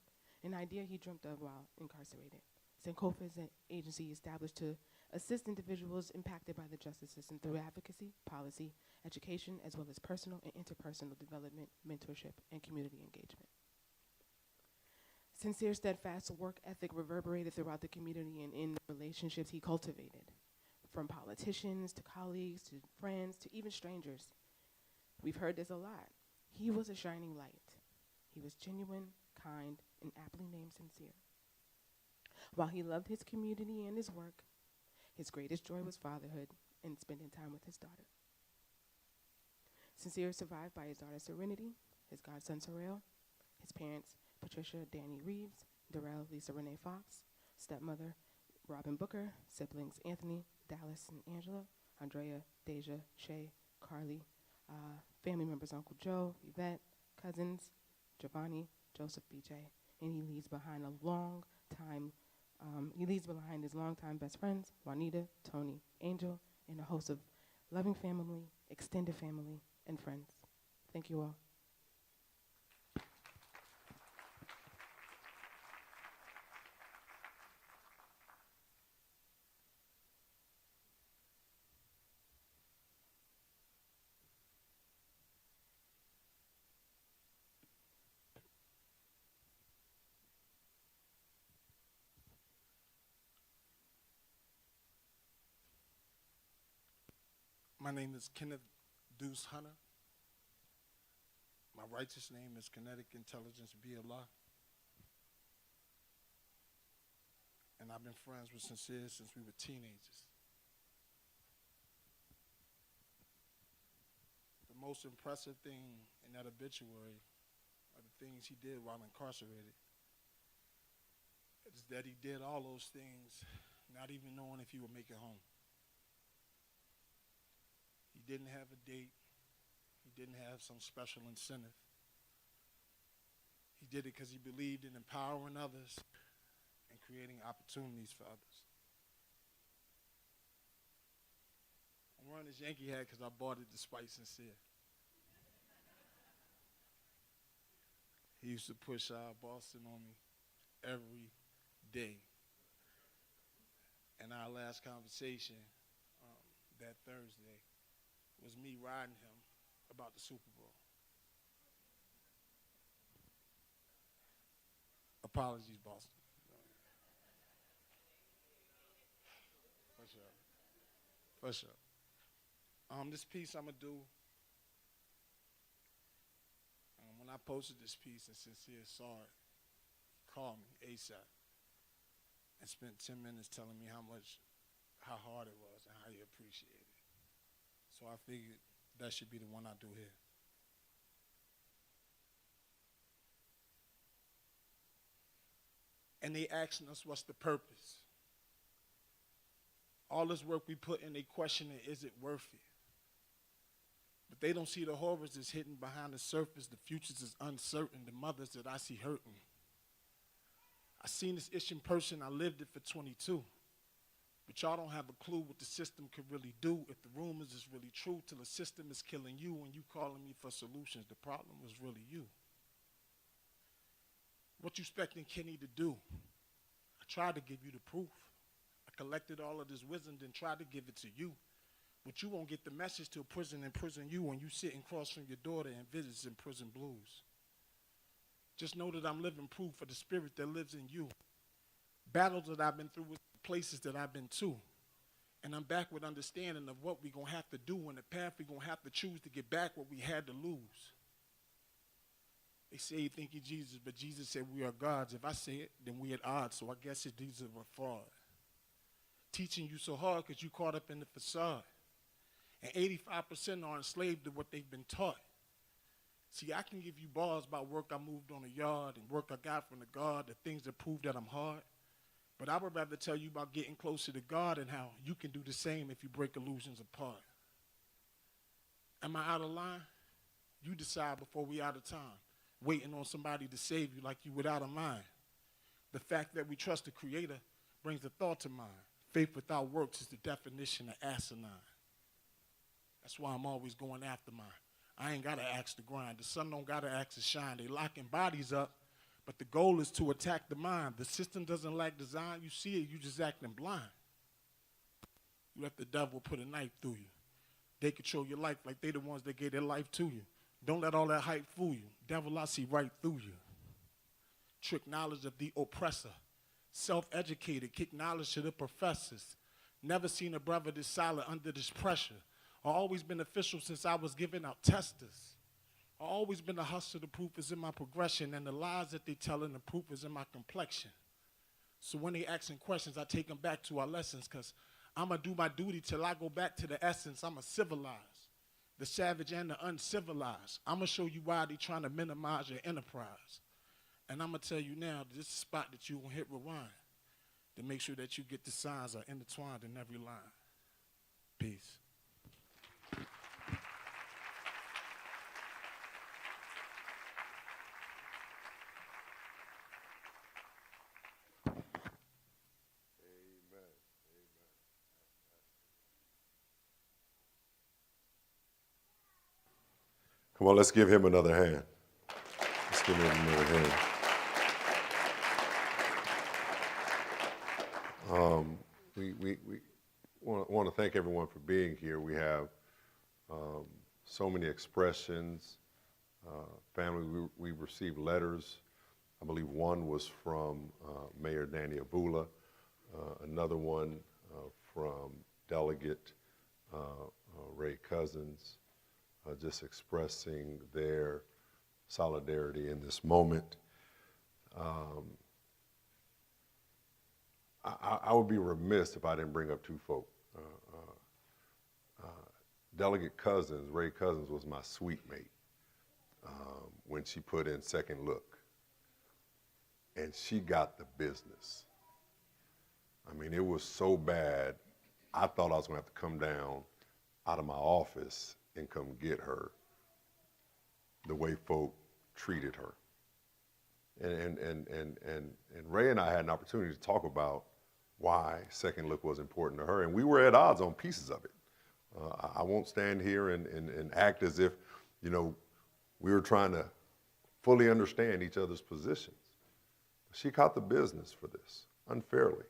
an idea he dreamt of while incarcerated. Sankofa is an agency established to assist individuals impacted by the justice system through advocacy, policy, education, as well as personal and interpersonal development, mentorship, and community engagement. Sincere, steadfast work ethic reverberated throughout the community and in the relationships he cultivated, from politicians to colleagues to friends to even strangers. We've heard this a lot. He was a shining light. He was genuine, kind, and aptly named Sincere. While he loved his community and his work, his greatest joy was fatherhood and spending time with his daughter. Sincere is survived by his daughter Serenity, his godson Sorrel, his parents Patricia Danny Reeves, Darrell Lisa Renee Fox, stepmother Robin Booker, siblings Anthony, Dallas and Angela, Andrea, Deja, Shay, Carly, family members Uncle Joe, Yvette, cousins, Giovanni, Joseph, BJ, and he leaves behind his longtime best friends, Juanita, Tony, Angel, and a host of loving family, extended family, and friends. Thank you all. My name is Kenneth Deuce Hunter. My righteous name is Kinetic Intelligence Be Allah. And I've been friends with Sincere since we were teenagers. The most impressive thing in that obituary are the things he did while incarcerated. Is that he did all those things not even knowing if he would make it home. He didn't have a date. He didn't have some special incentive. He did it because he believed in empowering others and creating opportunities for others. I'm wearing this Yankee hat because I bought it despite Sincere. He used to push Boston on me every day. And our last conversation that Thursday was me riding him about the Super Bowl. Apologies, Boston. For sure. For sure. This piece I'm going to do, when I posted this piece and Sincere saw it, he called me ASAP and spent 10 minutes telling me how hard it was and how he appreciated it. So I figured that should be the one I do here. And they asking us what's the purpose. All this work we put in, they questioning, is it worth it? But they don't see the horrors that's hidden behind the surface. The futures is uncertain. The mothers that I see hurting. I seen this issue in person. I lived it for 22. But y'all don't have a clue what the system could really do if the rumors is really true till the system is killing you and you calling me for solutions. The problem was really you. What you expecting Kenny to do? I tried to give you the proof. I collected all of this wisdom, then tried to give it to you. But you won't get the message till prison you when you sit across from your daughter and visits in prison blues. Just know that I'm living proof for the spirit that lives in you. Battles that I've been through with places that I've been to. And I'm back with understanding of what we're going to have to do and the path we're going to have to choose to get back what we had to lose. They say you think you're Jesus, but Jesus said we are gods. If I say it, then we at odds, so I guess it these are a fraud. Teaching you so hard because you caught up in the facade. And 85% are enslaved to what they've been taught. See, I can give you bars about work I moved on a yard and work I got from the God, the things that prove that I'm hard. But I would rather tell you about getting closer to God and how you can do the same if you break illusions apart. Am I out of line? You decide before we out of time. Waiting on somebody to save you like you without a mind. The fact that we trust the Creator brings the thought to mind. Faith without works is the definition of asinine. That's why I'm always going after mine. I ain't got to axe the grind. The sun don't got to axe to shine. They locking bodies up, but the goal is to attack the mind. The system doesn't lack design. You see it, you just acting blind. You let the devil put a knife through you. They control your life like they the ones that gave their life to you. Don't let all that hype fool you. Devil, I see right through you. Trick knowledge of the oppressor. Self-educated, kick knowledge to the professors. Never seen a brother this silent under this pressure. I always been official since I was giving out testers. I always been a hustler. The proof is in my progression, and the lies that they telling, the proof is in my complexion. So when they asking questions, I take them back to our lessons, because I'm going to do my duty till I go back to the essence. I'm a civilized. The savage and the uncivilized. I'm going to show you why they trying to minimize your enterprise. And I'm going to tell you now, this is the spot that you're going to hit rewind to make sure that you get the signs are intertwined in every line. Peace. Come on, let's give him another hand. Let's give him another hand. We want to thank everyone for being here. We have so many expressions. Family, we received letters. I believe one was from Mayor Danny Abula, another one from Delegate Ray Cousins, just expressing their solidarity in this moment. I would be remiss if I didn't bring up two folk. Delegate Cousins, Ray Cousins, was my suite mate when she put in Second Look. And she got the business. I mean, it was so bad, I thought I was gonna have to come down out of my office and come get her, the way folk treated her. And Ray and I had an opportunity to talk about why Second Look was important to her, and we were at odds on pieces of it. I won't stand here and act as if, you know, we were trying to fully understand each other's positions. She caught the business for this, unfairly,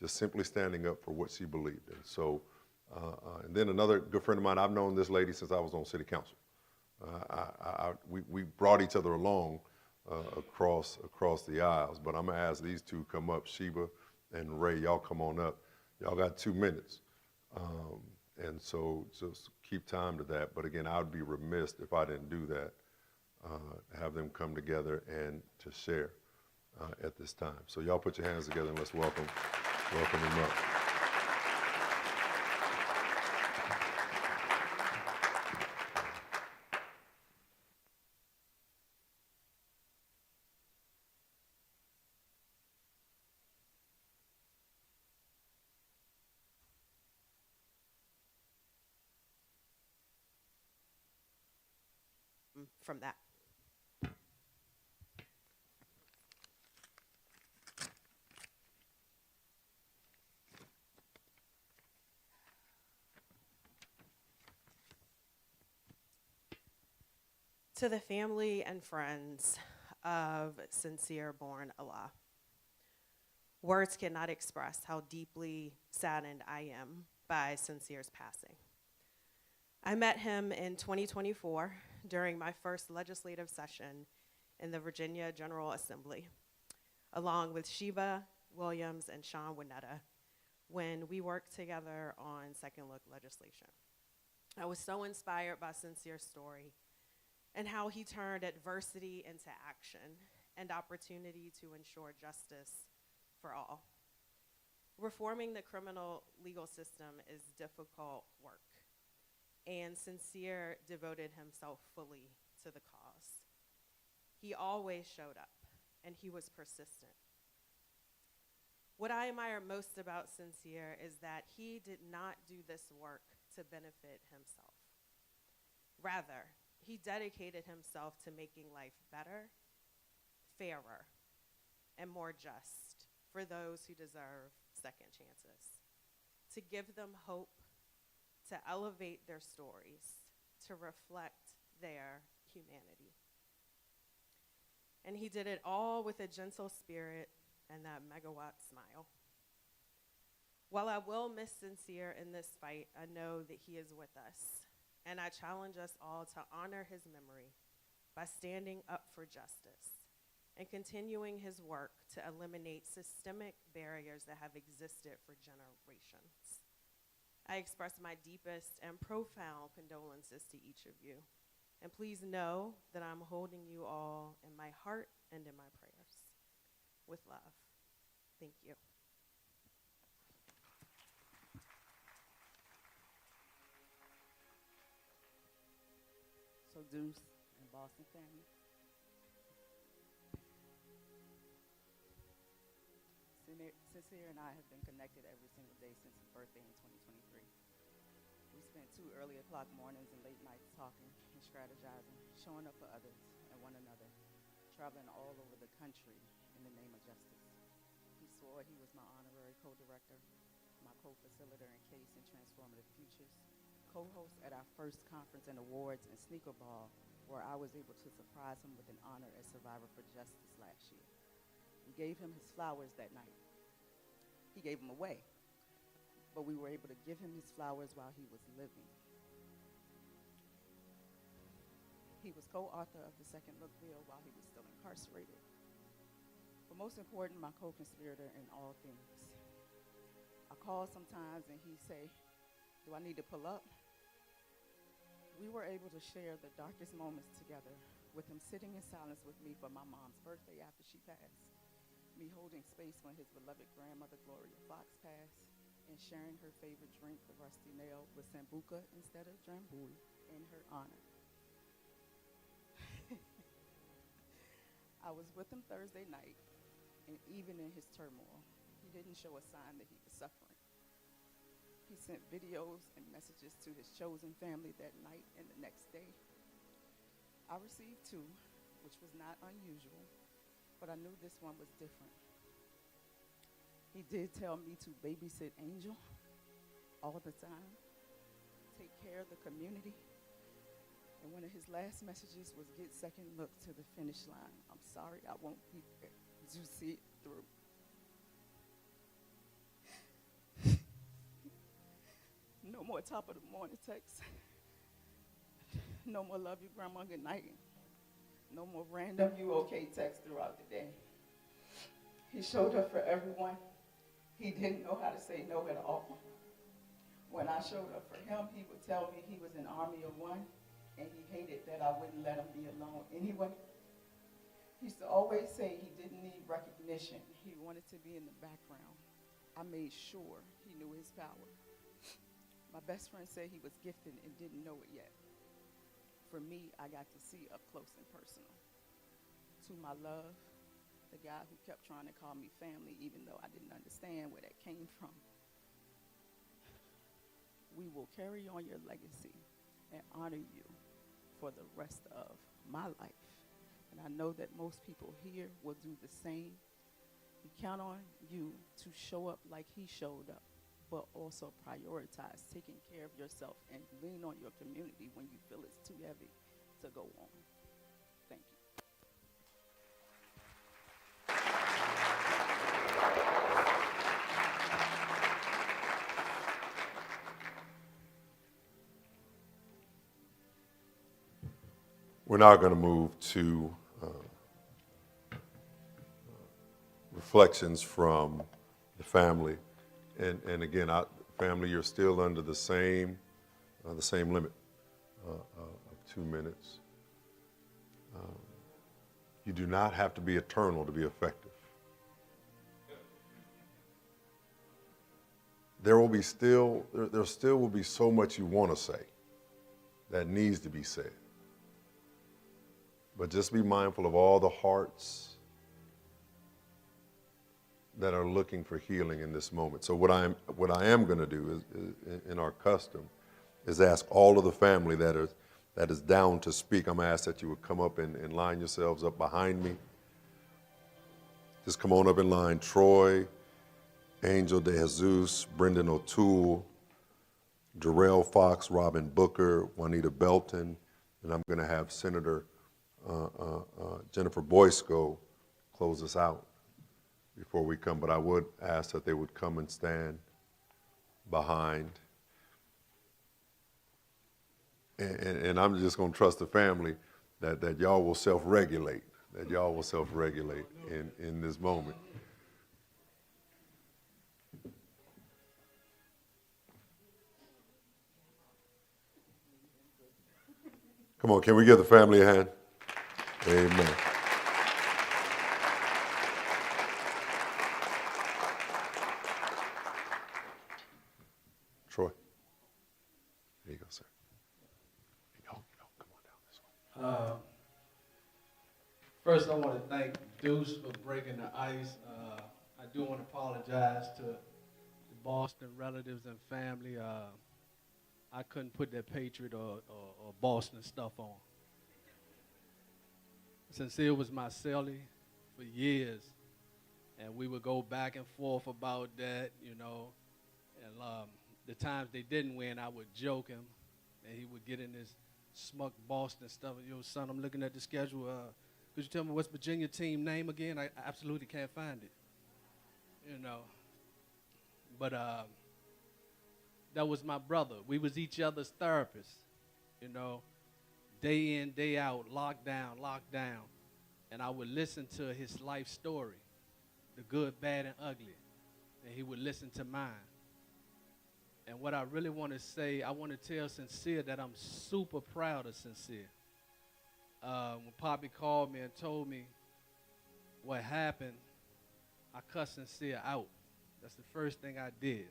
just simply standing up for what she believed in. So, and then another good friend of mine, I've known this lady since I was on city council. We brought each other along across the aisles, but I'm gonna ask these two come up, Sheba and Ray, y'all come on up. Y'all got 2 minutes. And so just keep time to that. But again, I would be remiss if I didn't do that, have them come together and to share at this time. So y'all put your hands together and let's welcome them up. From that. To the family and friends of Sincere Born Allah, words cannot express how deeply saddened I am by Sincere's passing. I met him in 2024 during my first legislative session in the Virginia General Assembly, along with Sheba Williams and Sean Winetta, when we worked together on Second Look legislation. I was so inspired by Sincere's story and how he turned adversity into action and opportunity to ensure justice for all. Reforming the criminal legal system is difficult work, and Sincere devoted himself fully to the cause. He always showed up, and he was persistent. What I admire most about Sincere is that he did not do this work to benefit himself. Rather, he dedicated himself to making life better, fairer, and more just for those who deserve second chances, to give them hope, to elevate their stories, to reflect their humanity. And he did it all with a gentle spirit and that megawatt smile. While I will miss Sincere in this fight, I know that he is with us, and I challenge us all to honor his memory by standing up for justice and continuing his work to eliminate systemic barriers that have existed for generations. I express my deepest and profound condolences to each of you, and please know that I'm holding you all in my heart and in my prayers. With love, thank you. So Deuce and Boston family. Sincere and I have been connected every single day since his birthday in 2023. We spent 2 early o'clock mornings and late nights talking and strategizing, showing up for others and one another, traveling all over the country in the name of justice. He swore he was my honorary co-director, my co-facilitator in CASE and Transformative Futures, co-host at our first conference and awards in Sneaker Ball, where I was able to surprise him with an honor as Survivor for Justice last year. We gave him his flowers that night. He gave them away, but we were able to give him his flowers while he was living. He was co-author of the Second Look bill while he was still incarcerated. But most important, my co-conspirator in all things. I call sometimes and he say, do I need to pull up? We were able to share the darkest moments together, with him sitting in silence with me for my mom's birthday after she passed, me holding space when his beloved grandmother, Gloria Fox, passed, and sharing her favorite drink, the Rusty Nail, with Sambuca instead of Drambuie, in her honor. I was with him Thursday night, and even in his turmoil, he didn't show a sign that he was suffering. He sent videos and messages to his chosen family that night and the next day. I received 2, which was not unusual, but I knew this one was different. He did tell me to babysit Angel all the time, take care of the community, and one of his last messages was get second look to the finish line. I'm sorry, I won't be there to see it through. No more top of the morning texts. No more love you, grandma, good night. No more random you okay texts throughout the day. He showed up for everyone. He didn't know how to say no at all. When I showed up for him, he would tell me he was an army of one, and he hated that I wouldn't let him be alone anyway. He used to always say he didn't need recognition. He wanted to be in the background. I made sure he knew his power. My best friend said he was gifted and didn't know it yet. For me, I got to see up close and personal. To my love, the guy who kept trying to call me family even though I didn't understand where that came from. We will carry on your legacy and honor you for the rest of my life. And I know that most people here will do the same. We count on you to show up like he showed up, but also prioritize taking care of yourself and lean on your community when you feel it's too heavy to go on. Thank you. We're now going to move to reflections from the family. And again, family, you're still under the same limit of 2 minutes. You do not have to be eternal to be effective. There still will be so much you want to say that needs to be said. But just be mindful of all the hearts that are looking for healing in this moment. So what I am going to do is, in our custom, is ask all of the family that is down to speak. I'm going to ask that you would come up and line yourselves up behind me. Just come on up in line. Troy, Angel De Jesus, Brendan O'Toole, Darrell Fox, Robin Booker, Juanita Belton, and I'm going to have Senator Jennifer Boysko close us out before we come, but I would ask that they would come and stand behind. And I'm just going to trust the family that y'all will self-regulate, in this moment. Come on, can we give the family a hand? Amen. Troy. There you go, sir. There you go. Come on down this way. First, I want to thank Deuce for breaking the ice. I do want to apologize to the Boston relatives and family. I couldn't put that Patriot or Boston stuff on. Sincere was my cellie for years, and we would go back and forth about that, and the times they didn't win, I would joke him, and he would get in this smuck Boston stuff. Yo, son, I'm looking at the schedule. Could you tell me what's Virginia team name again? I absolutely can't find it, But that was my brother. We was each other's therapists, day in, day out, lockdown. And I would listen to his life story, the good, bad, and ugly. And he would listen to mine. And what I really want to say, I want to tell Sincere that I'm super proud of Sincere. When Poppy called me and told me what happened, I cussed Sincere out. That's the first thing I did.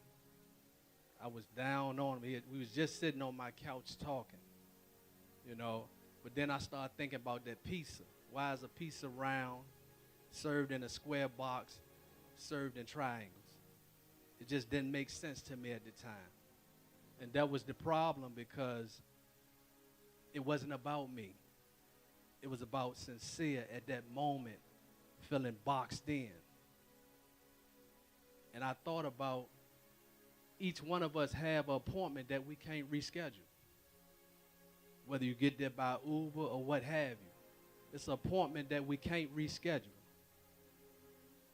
I was down on him. We was just sitting on my couch talking, you know. But then I started thinking about that pizza. Why is a pizza round, served in a square box, served in triangles? It just didn't make sense to me at the time. And that was the problem, because it wasn't about me. It was about Sincere at that moment feeling boxed in. And I thought about each one of us have an appointment that we can't reschedule. Whether you get there by Uber or what have you. It's an appointment that we can't reschedule.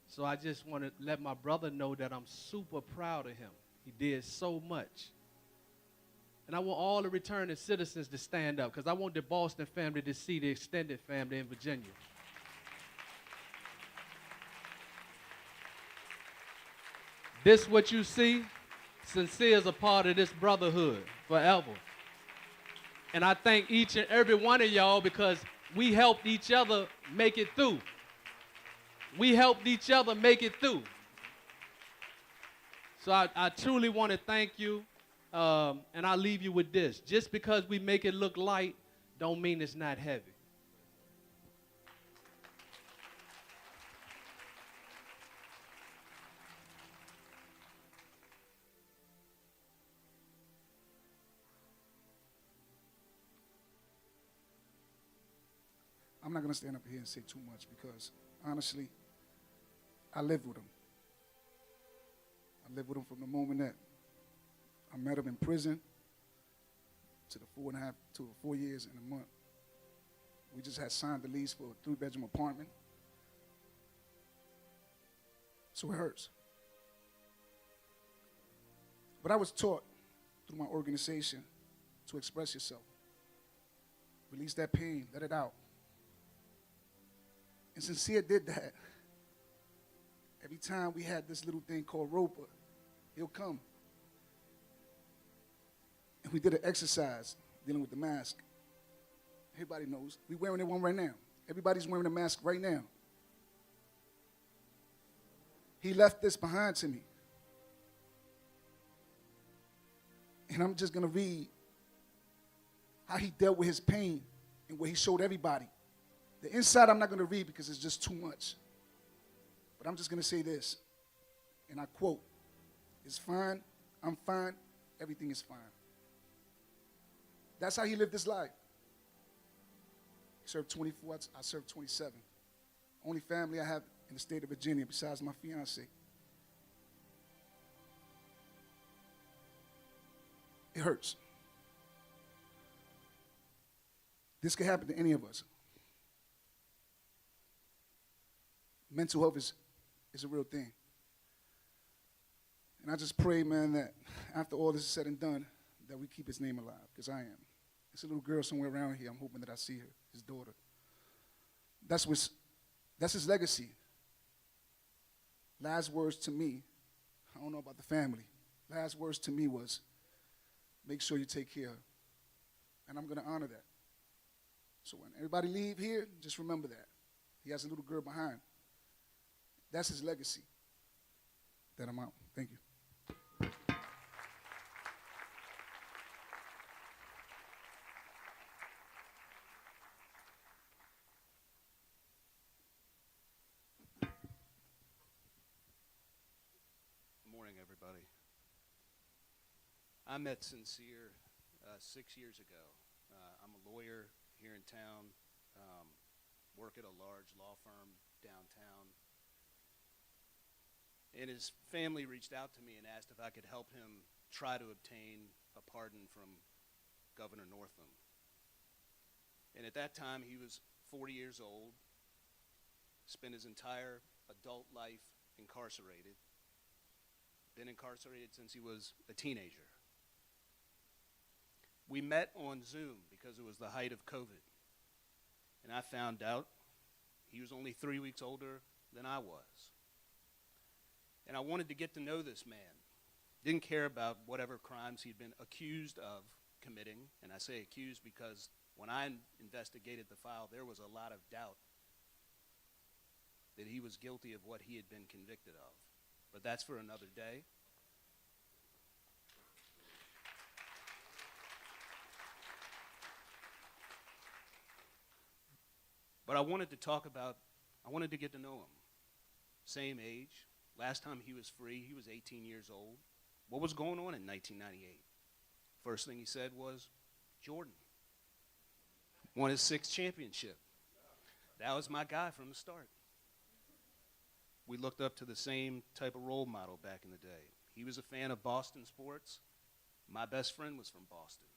So I just want to let my brother know that I'm super proud of him. He did so much. And I want all the returning citizens to stand up, because I want the Boston family to see the extended family in Virginia. This what you see, Sincere is a part of this brotherhood forever. And I thank each and every one of y'all, because we helped each other make it through. We helped each other make it through. So I truly want to thank you, and I'll leave you with this. Just because we make it look light, don't mean it's not heavy. I'm not going to stand up here and say too much, because, honestly, I lived with him. I lived with him from the moment that I met him in prison to the 4 years and a month. We just had signed the lease for a 3-bedroom apartment. So it hurts. But I was taught through my organization to express yourself. Release that pain, let it out. And Sincere did that. Every time we had this little thing called Roper, he'll come. And we did an exercise dealing with the mask. Everybody knows. We're wearing one right now. Everybody's wearing a mask right now. He left this behind to me. And I'm just going to read how he dealt with his pain and what he showed everybody. The inside I'm not going to read because it's just too much. But I'm just going to say this, and I quote, "It's fine, I'm fine, everything is fine." That's how he lived his life. He served 24, I served 27. Only family I have in the state of Virginia besides my fiance. It hurts. This could happen to any of us. Mental health is a real thing. And I just pray, man, that after all this is said and done, that we keep his name alive, because I am. There's a little girl somewhere around here. I'm hoping that I see her, his daughter. That's his legacy. Last words to me, I don't know about the family, last words to me was, make sure you take care of her. And I'm going to honor that. So when everybody leave here, just remember that. He has a little girl behind. That's his legacy. That I'm out. Thank you. Good morning, everybody. I met Sincere 6 years ago. I'm a lawyer here in town, work at a large law firm downtown. And his family reached out to me and asked if I could help him try to obtain a pardon from Governor Northam. And at that time, he was 40 years old, spent his entire adult life incarcerated, been incarcerated since he was a teenager. We met on Zoom because it was the height of COVID. And I found out he was only 3 weeks older than I was. And I wanted to get to know this man. didn't care about whatever crimes he'd been accused of committing. And I say accused because when I investigated the file, there was a lot of doubt that he was guilty of what he had been convicted of. But that's for another day. But I wanted to get to know him. Same age. Last time he was free, he was 18 years old. What was going on in 1998? First thing he said was, Jordan won his 6th championship. That was my guy from the start. We looked up to the same type of role model back in the day. He was a fan of Boston sports. My best friend was from Boston.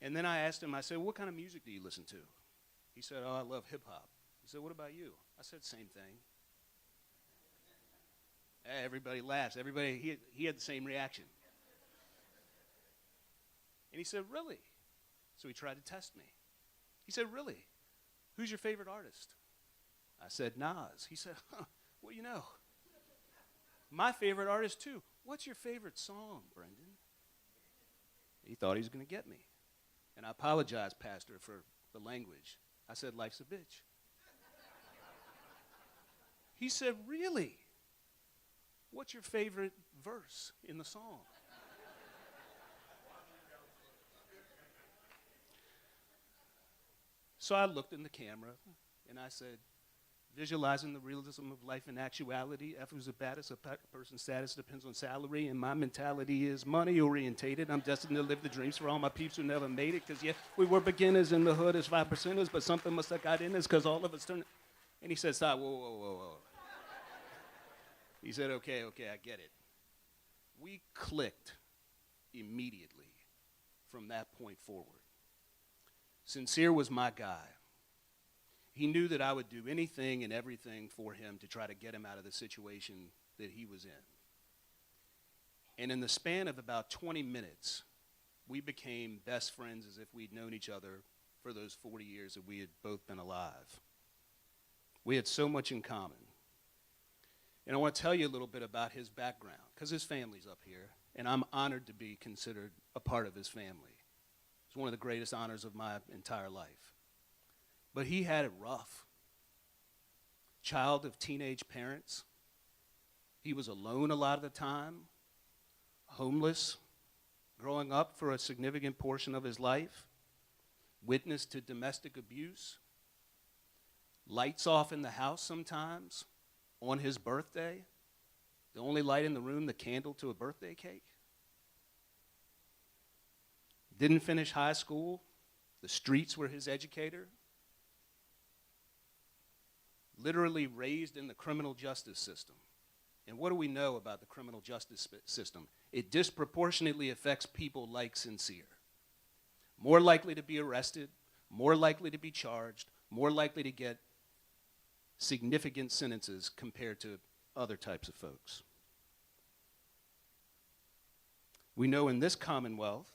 And then I asked him, I said, what kind of music do you listen to? He said, oh, I love hip hop. He said, what about you? I said, same thing. Everybody laughs. He had the same reaction. And he said, really? So he tried to test me. He said, really? Who's your favorite artist? I said, Nas. He said, huh, well, you know, my favorite artist too. What's your favorite song, Brendan? He thought he was going to get me. And I apologized, Pastor, for the language. I said, life's a bitch. He said, really? What's your favorite verse in the song? So I looked in the camera and I said, visualizing the realism of life in actuality, F who's the baddest, a person's status depends on salary, and my mentality is money orientated. I'm destined to live the dreams for all my peeps who never made it, because yeah, we were beginners in the hood as 5%ers, but something must have got in us because all of us turned. And he said, stop, whoa, whoa, whoa, whoa. He said, okay, I get it. We clicked immediately from that point forward. Sincere was my guy. He knew that I would do anything and everything for him to try to get him out of the situation that he was in. And in the span of about 20 minutes, we became best friends as if we'd known each other for those 40 years that we had both been alive. We had so much in common. And I want to tell you a little bit about his background, because his family's up here, and I'm honored to be considered a part of his family. It's one of the greatest honors of my entire life. But he had it rough. Child of teenage parents. He was alone a lot of the time, homeless, growing up for a significant portion of his life, witness to domestic abuse, lights off in the house sometimes, on his birthday, the only light in the room, the candle to a birthday cake. Didn't finish high school. The streets were his educator. Literally raised in the criminal justice system. And what do we know about the criminal justice system? It disproportionately affects people like Sincere. More likely to be arrested, more likely to be charged, more likely to get significant sentences compared to other types of folks. We know in this Commonwealth,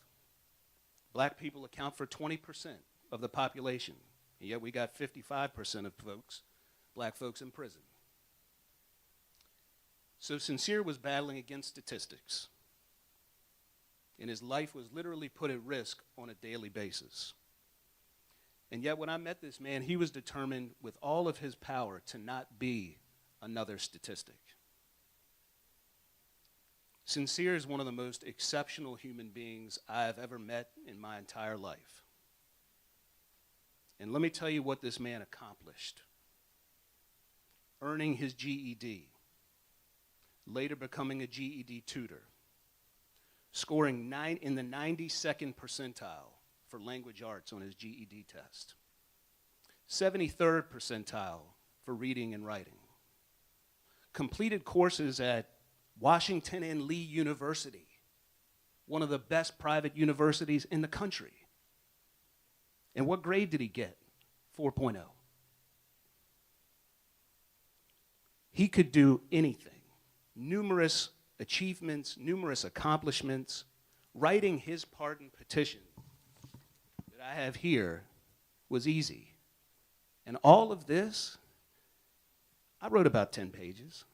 black people account for 20% of the population, and yet we got 55% of folks, black folks in prison. So Sincere was battling against statistics, and his life was literally put at risk on a daily basis. And yet when I met this man, he was determined with all of his power to not be another statistic. Sincere is one of the most exceptional human beings I have ever met in my entire life. And let me tell you what this man accomplished. Earning his GED, later becoming a GED tutor, scoring in the 92nd percentile for language arts on his GED test, 73rd percentile for reading and writing, completed courses at Washington and Lee University, one of the best private universities in the country. And what grade did he get? 4.0. He could do anything. Numerous achievements, numerous accomplishments. Writing his pardon petition that I have here was easy. And all of this, I wrote about 10 pages.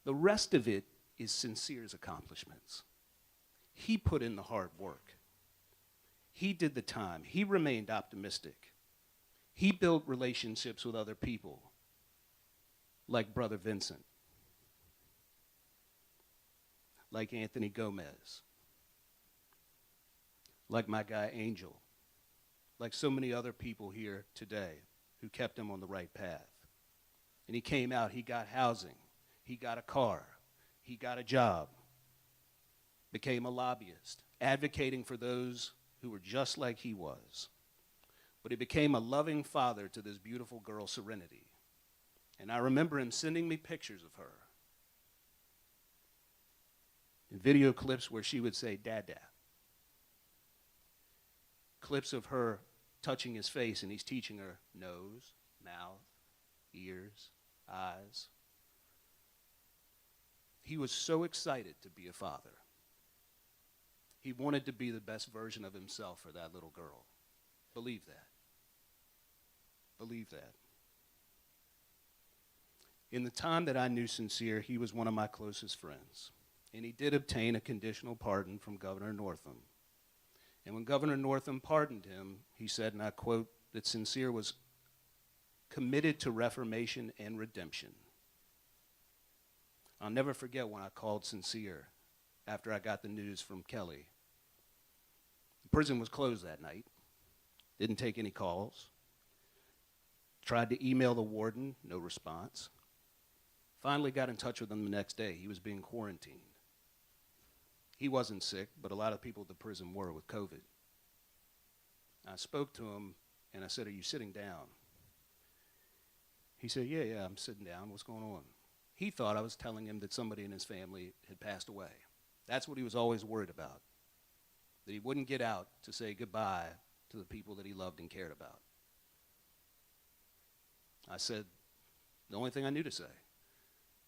The rest of it is Sincere's accomplishments. He put in the hard work. He did the time. He remained optimistic. He built relationships with other people, like Brother Vincent, like Anthony Gomez, like my guy Angel, like so many other people here today who kept him on the right path. And he came out, he got housing, he got a car, he got a job, became a lobbyist, advocating for those who were just like he was. But he became a loving father to this beautiful girl, Serenity. And I remember him sending me pictures of her in video clips where she would say, Dada. Clips of her touching his face, and he's teaching her nose, mouth, ears, eyes. He was so excited to be a father. He wanted to be the best version of himself for that little girl. Believe that. Believe that. In the time that I knew Sincere, he was one of my closest friends. And he did obtain a conditional pardon from Governor Northam. And when Governor Northam pardoned him, he said, and I quote, that Sincere was committed to reformation and redemption. I'll never forget when I called Sincere after I got the news from Kelly. The prison was closed that night. Didn't take any calls. Tried to email the warden, no response. Finally got in touch with him the next day. He was being quarantined. He wasn't sick, but a lot of people at the prison were with COVID. I spoke to him, and I said, are you sitting down? He said, yeah, I'm sitting down. What's going on? He thought I was telling him that somebody in his family had passed away. That's what he was always worried about, that he wouldn't get out to say goodbye to the people that he loved and cared about. I said, the only thing I knew to say,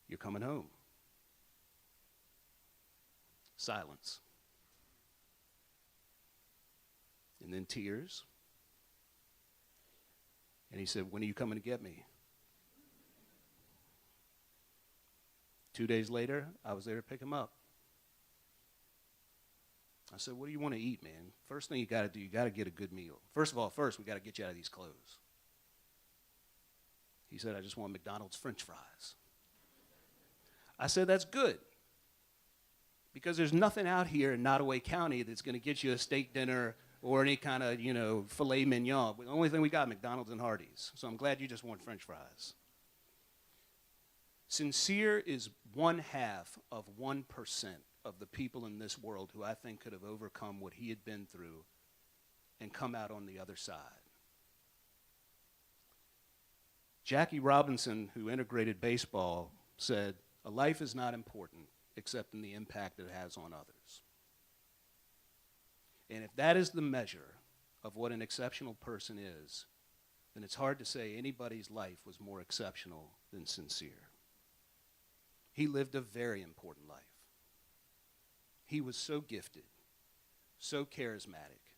you're coming home. Silence. And then tears. And he said, when are you coming to get me? 2 days later, I was there to pick him up. I said, what do you want to eat, man? First thing you got to do, you got to get a good meal. First, we got to get you out of these clothes. He said, I just want McDonald's French fries. I said, that's good. Because there's nothing out here in Nottoway County that's going to get you a steak dinner or any kind of, filet mignon. The only thing we got, McDonald's and Hardee's. So I'm glad you just want French fries. Sincere is 1/2 of 1% of the people in this world who I think could have overcome what he had been through and come out on the other side. Jackie Robinson, who integrated baseball, said, a life is not important except in the impact it has on others. And if that is the measure of what an exceptional person is, then it's hard to say anybody's life was more exceptional than Sincere. He lived a very important life. He was so gifted, so charismatic,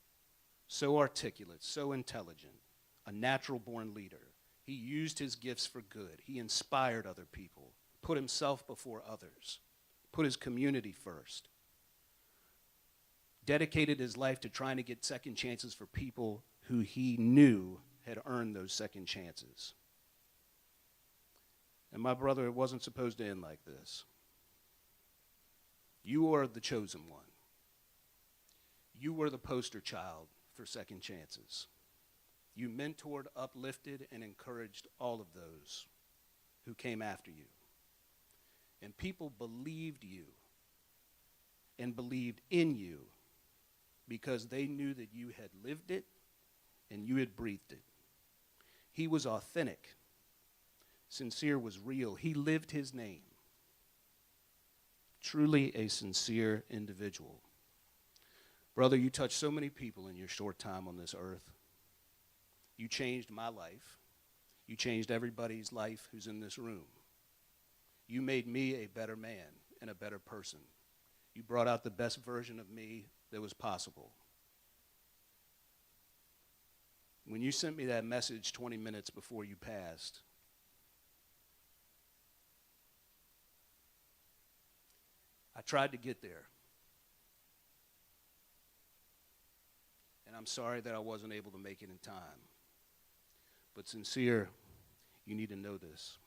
so articulate, so intelligent, a natural-born leader. He used his gifts for good. He inspired other people, put himself before others, put his community first, dedicated his life to trying to get second chances for people who he knew had earned those second chances. And my brother, it wasn't supposed to end like this. You are the chosen one. You were the poster child for second chances. You mentored, uplifted, and encouraged all of those who came after you. And people believed you and believed in you because they knew that you had lived it and you had breathed it. He was authentic. Sincere was real. He lived his name. Truly a sincere individual. Brother, you touched so many people in your short time on this earth. You changed my life. You changed everybody's life who's in this room. You made me a better man and a better person. You brought out the best version of me that was possible. When you sent me that message 20 minutes before you passed, tried to get there. And I'm sorry that I wasn't able to make it in time. But Sincere, you need to know this,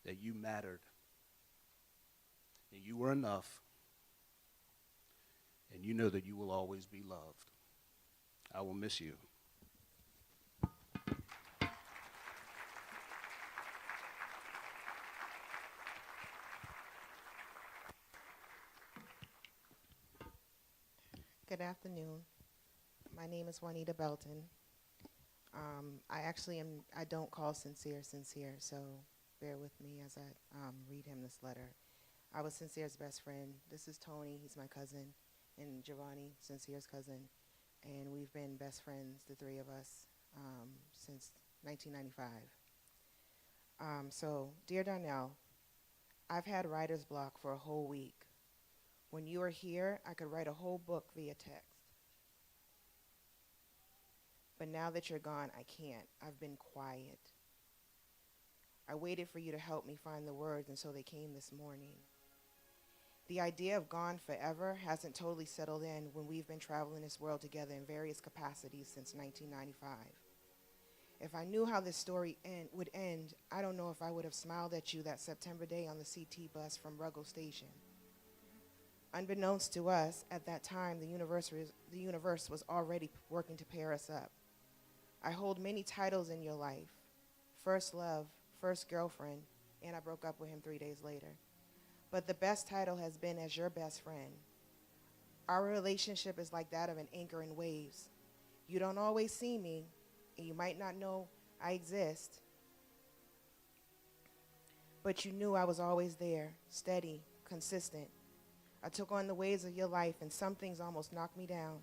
that you mattered, and you were enough, and you know that you will always be loved. I will miss you. Good afternoon. My name is Juanita Belton. I don't call Sincere, so bear with me as I read him this letter. I was Sincere's best friend. This is Tony, he's my cousin, and Giovanni, Sincere's cousin. And we've been best friends, the three of us, since 1995. So, dear Darnell, I've had writer's block for a whole week. When you were here, I could write a whole book via text. But now that you're gone, I can't. I've been quiet. I waited for you to help me find the words, and so they came this morning. The idea of gone forever hasn't totally settled in when we've been traveling this world together in various capacities since 1995. If I knew how this story would end, I don't know if I would have smiled at you that September day on the CT bus from Ruggles Station. Unbeknownst to us, at that time, the universe was already working to pair us up. I hold many titles in your life. First love, first girlfriend, and I broke up with him 3 days later. But the best title has been as your best friend. Our relationship is like that of an anchor in waves. You don't always see me, and you might not know I exist, but you knew I was always there, steady, consistent. I took on the waves of your life, and some things almost knocked me down.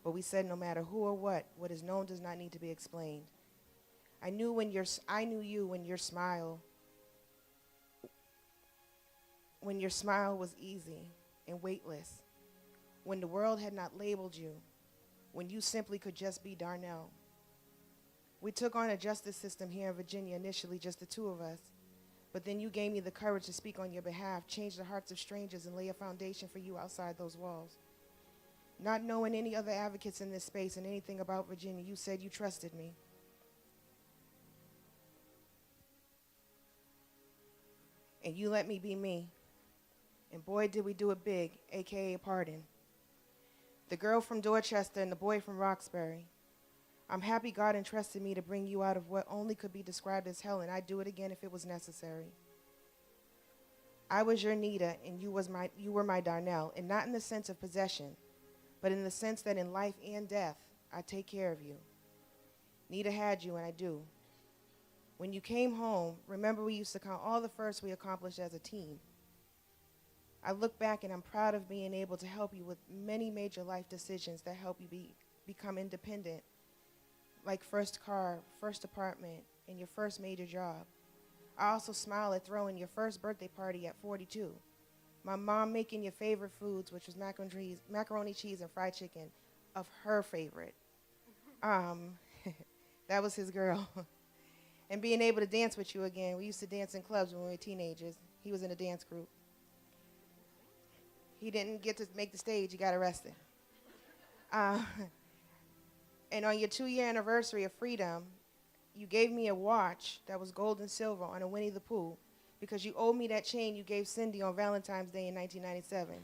But we said no matter who or what is known does not need to be explained. I knew you when your smile was easy and weightless, when the world had not labeled you, when you simply could just be Darnell. We took on a justice system here in Virginia initially, just the two of us, but then you gave me the courage to speak on your behalf, change the hearts of strangers, and lay a foundation for you outside those walls. Not knowing any other advocates in this space and anything about Virginia, you said you trusted me. And you let me be me. And boy, did we do it big, AKA a pardon. The girl from Dorchester and the boy from Roxbury. I'm happy God entrusted me to bring you out of what only could be described as hell, and I'd do it again if it was necessary. I was your Nita, and you were my Darnell, and not in the sense of possession, but in the sense that in life and death, I take care of you. Nita had you, and I do. When you came home, remember we used to count all the firsts we accomplished as a team. I look back, and I'm proud of being able to help you with many major life decisions that help you become independent, like first car, first apartment, and your first major job. I also smile at throwing your first birthday party at 42. My mom making your favorite foods, which was macaroni, cheese, and fried chicken, of her favorite. That was his girl. And being able to dance with you again. We used to dance in clubs when we were teenagers. He was in a dance group. He didn't get to make the stage, he got arrested. And on your 2-year anniversary of freedom, you gave me a watch that was gold and silver on a Winnie the Pooh because you owed me that chain you gave Cindy on Valentine's Day in 1997.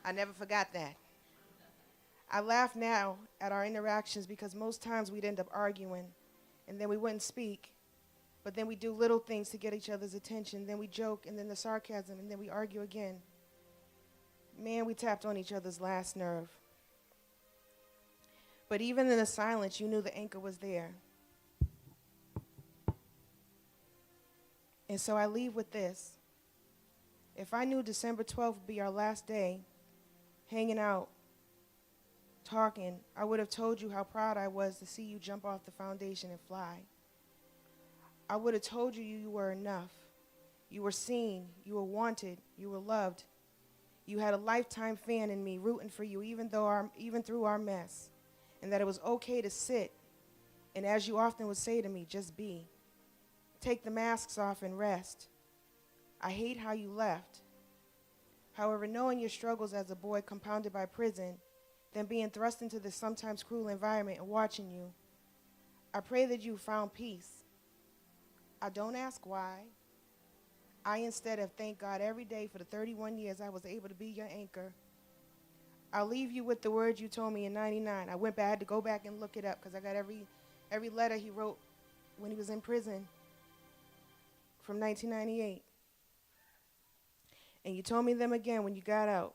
I never forgot that. I laugh now at our interactions because most times we'd end up arguing and then we wouldn't speak, but then we do little things to get each other's attention, then we joke and then the sarcasm and then we argue again. Man, we tapped on each other's last nerve. But even in the silence, you knew the anchor was there. And so I leave with this. If I knew December 12th would be our last day, hanging out, talking, I would have told you how proud I was to see you jump off the foundation and fly. I would have told you you were enough. You were seen, you were wanted, you were loved. You had a lifetime fan in me rooting for you even through our mess. And that it was okay to sit, and as you often would say to me, just be. Take the masks off and rest. I hate how you left. However, knowing your struggles as a boy compounded by prison, then being thrust into this sometimes cruel environment and watching you, I pray that you found peace. I don't ask why. I instead have thanked God every day for the 31 years I was able to be your anchor. I'll leave you with the words you told me in '99. I had to go back and look it up because I got every letter he wrote when he was in prison from 1998. And you told me them again when you got out.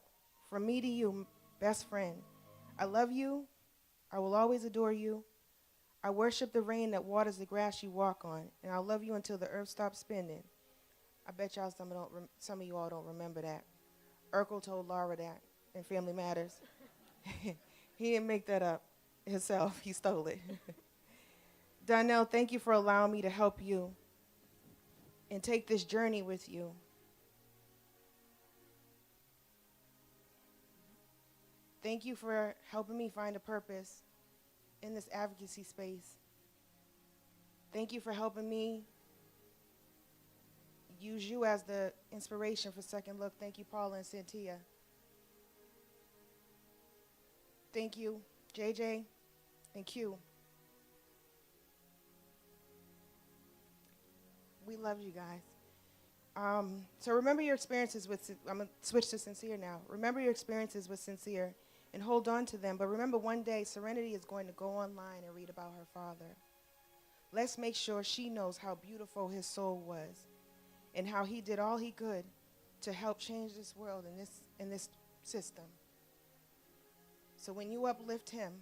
From me to you, best friend, I love you. I will always adore you. I worship the rain that waters the grass you walk on, and I'll love you until the earth stops spinning. I bet y'all some of you all don't remember that. Urkel told Laura that in Family Matters. He didn't make that up himself. He stole it. Donnell, thank you for allowing me to help you and take this journey with you. Thank you for helping me find a purpose in this advocacy space. Thank you for helping me use you as the inspiration for Second Look. Thank you, Paula and Cynthia. Thank you, JJ and Q. We love you guys. So remember your experiences with, I'm going to switch to Sincere now. Remember your experiences with Sincere and hold on to them. But remember, one day, Serenity is going to go online and read about her father. Let's make sure she knows how beautiful his soul was and how he did all he could to help change this world and this system. So when you uplift him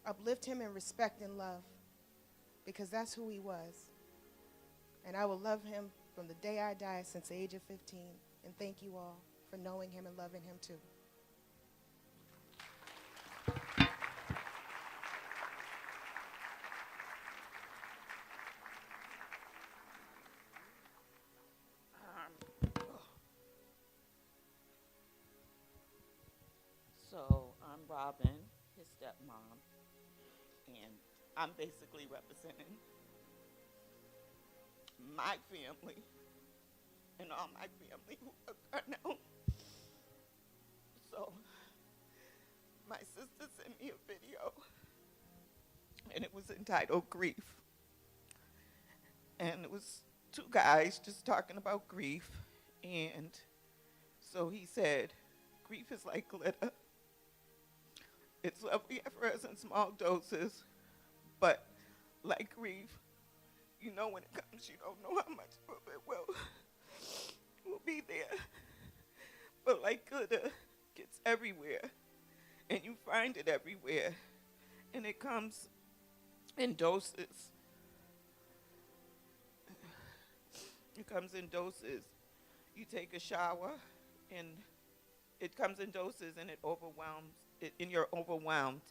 in respect and love, because that's who he was. And I will love him from the day I die since the age of 15. And thank you all for knowing him and loving him too. So I'm Robin, his stepmom, and I'm basically representing my family and all my family who are known. So my sister sent me a video, and it was entitled Grief. And it was two guys just talking about grief. And so he said, grief is like glitter. It's lovely at first in small doses, but like grief, you know when it comes, you don't know how much of it will be there. But like glitter, gets everywhere, and you find it everywhere, and it comes in doses. It comes in doses. You take a shower, and it comes in doses, and it overwhelms. And you're overwhelmed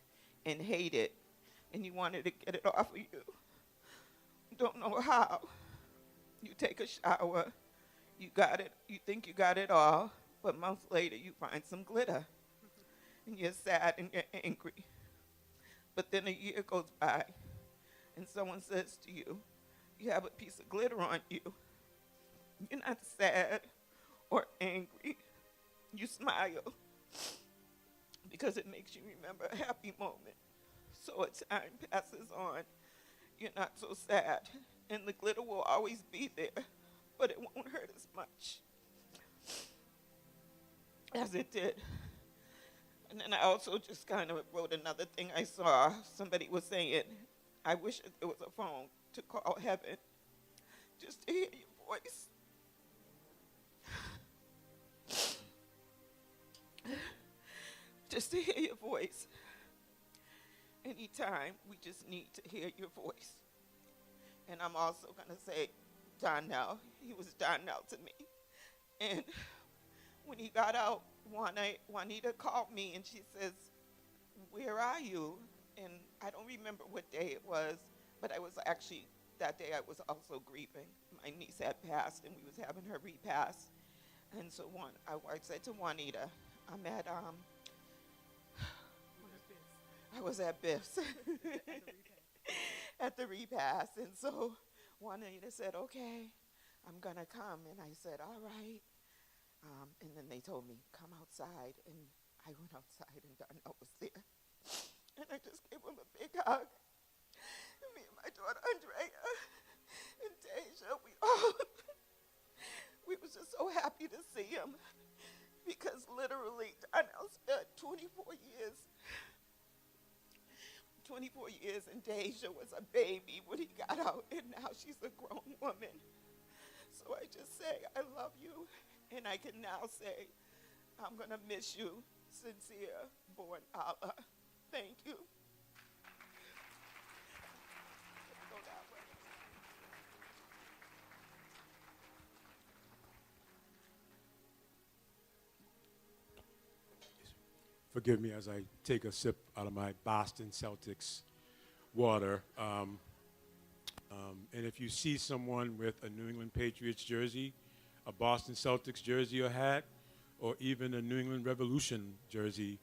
and hate it, and you wanted to get it off of you. Don't know how. You take a shower, you got it, you think you got it all, but months later you find some glitter, and you're sad and you're angry. But then a year goes by, and someone says to you, you have a piece of glitter on you. You're not sad or angry. You smile because it makes you remember a happy moment. So as time passes on, you're not so sad, and the glitter will always be there, but it won't hurt as much as it did. And then I also just kind of wrote another thing I saw. Somebody was saying, I wish there was a phone to call heaven just to hear your voice. Just to hear your voice. Anytime, we just need to hear your voice. And I'm also going to say Donnell. He was Donnell to me. And when he got out, Juanita called me and she says, where are you? And I don't remember what day it was, but I was actually, that day I was also grieving. My niece had passed and we was having her repast. And so I said to Juanita, I'm at, I was at Biff's at the repast. And so Juanita said, okay, I'm going to come. And I said, all right. And then they told me, come outside, and I went outside, and Darnell was there. And I just gave him a big hug. And me and my daughter, Andrea, and Deja, we was just so happy to see him, because literally, Darnell spent 24 years, and Deja was a baby when he got out, and now she's a grown woman. So I just say, I love you. And I can now say, I'm going to miss you, Sincere Born Allah. Thank you. Go that way. Forgive me as I take a sip out of my Boston Celtics water. And if you see someone with a New England Patriots jersey, a Boston Celtics jersey or hat, or even a New England Revolution jersey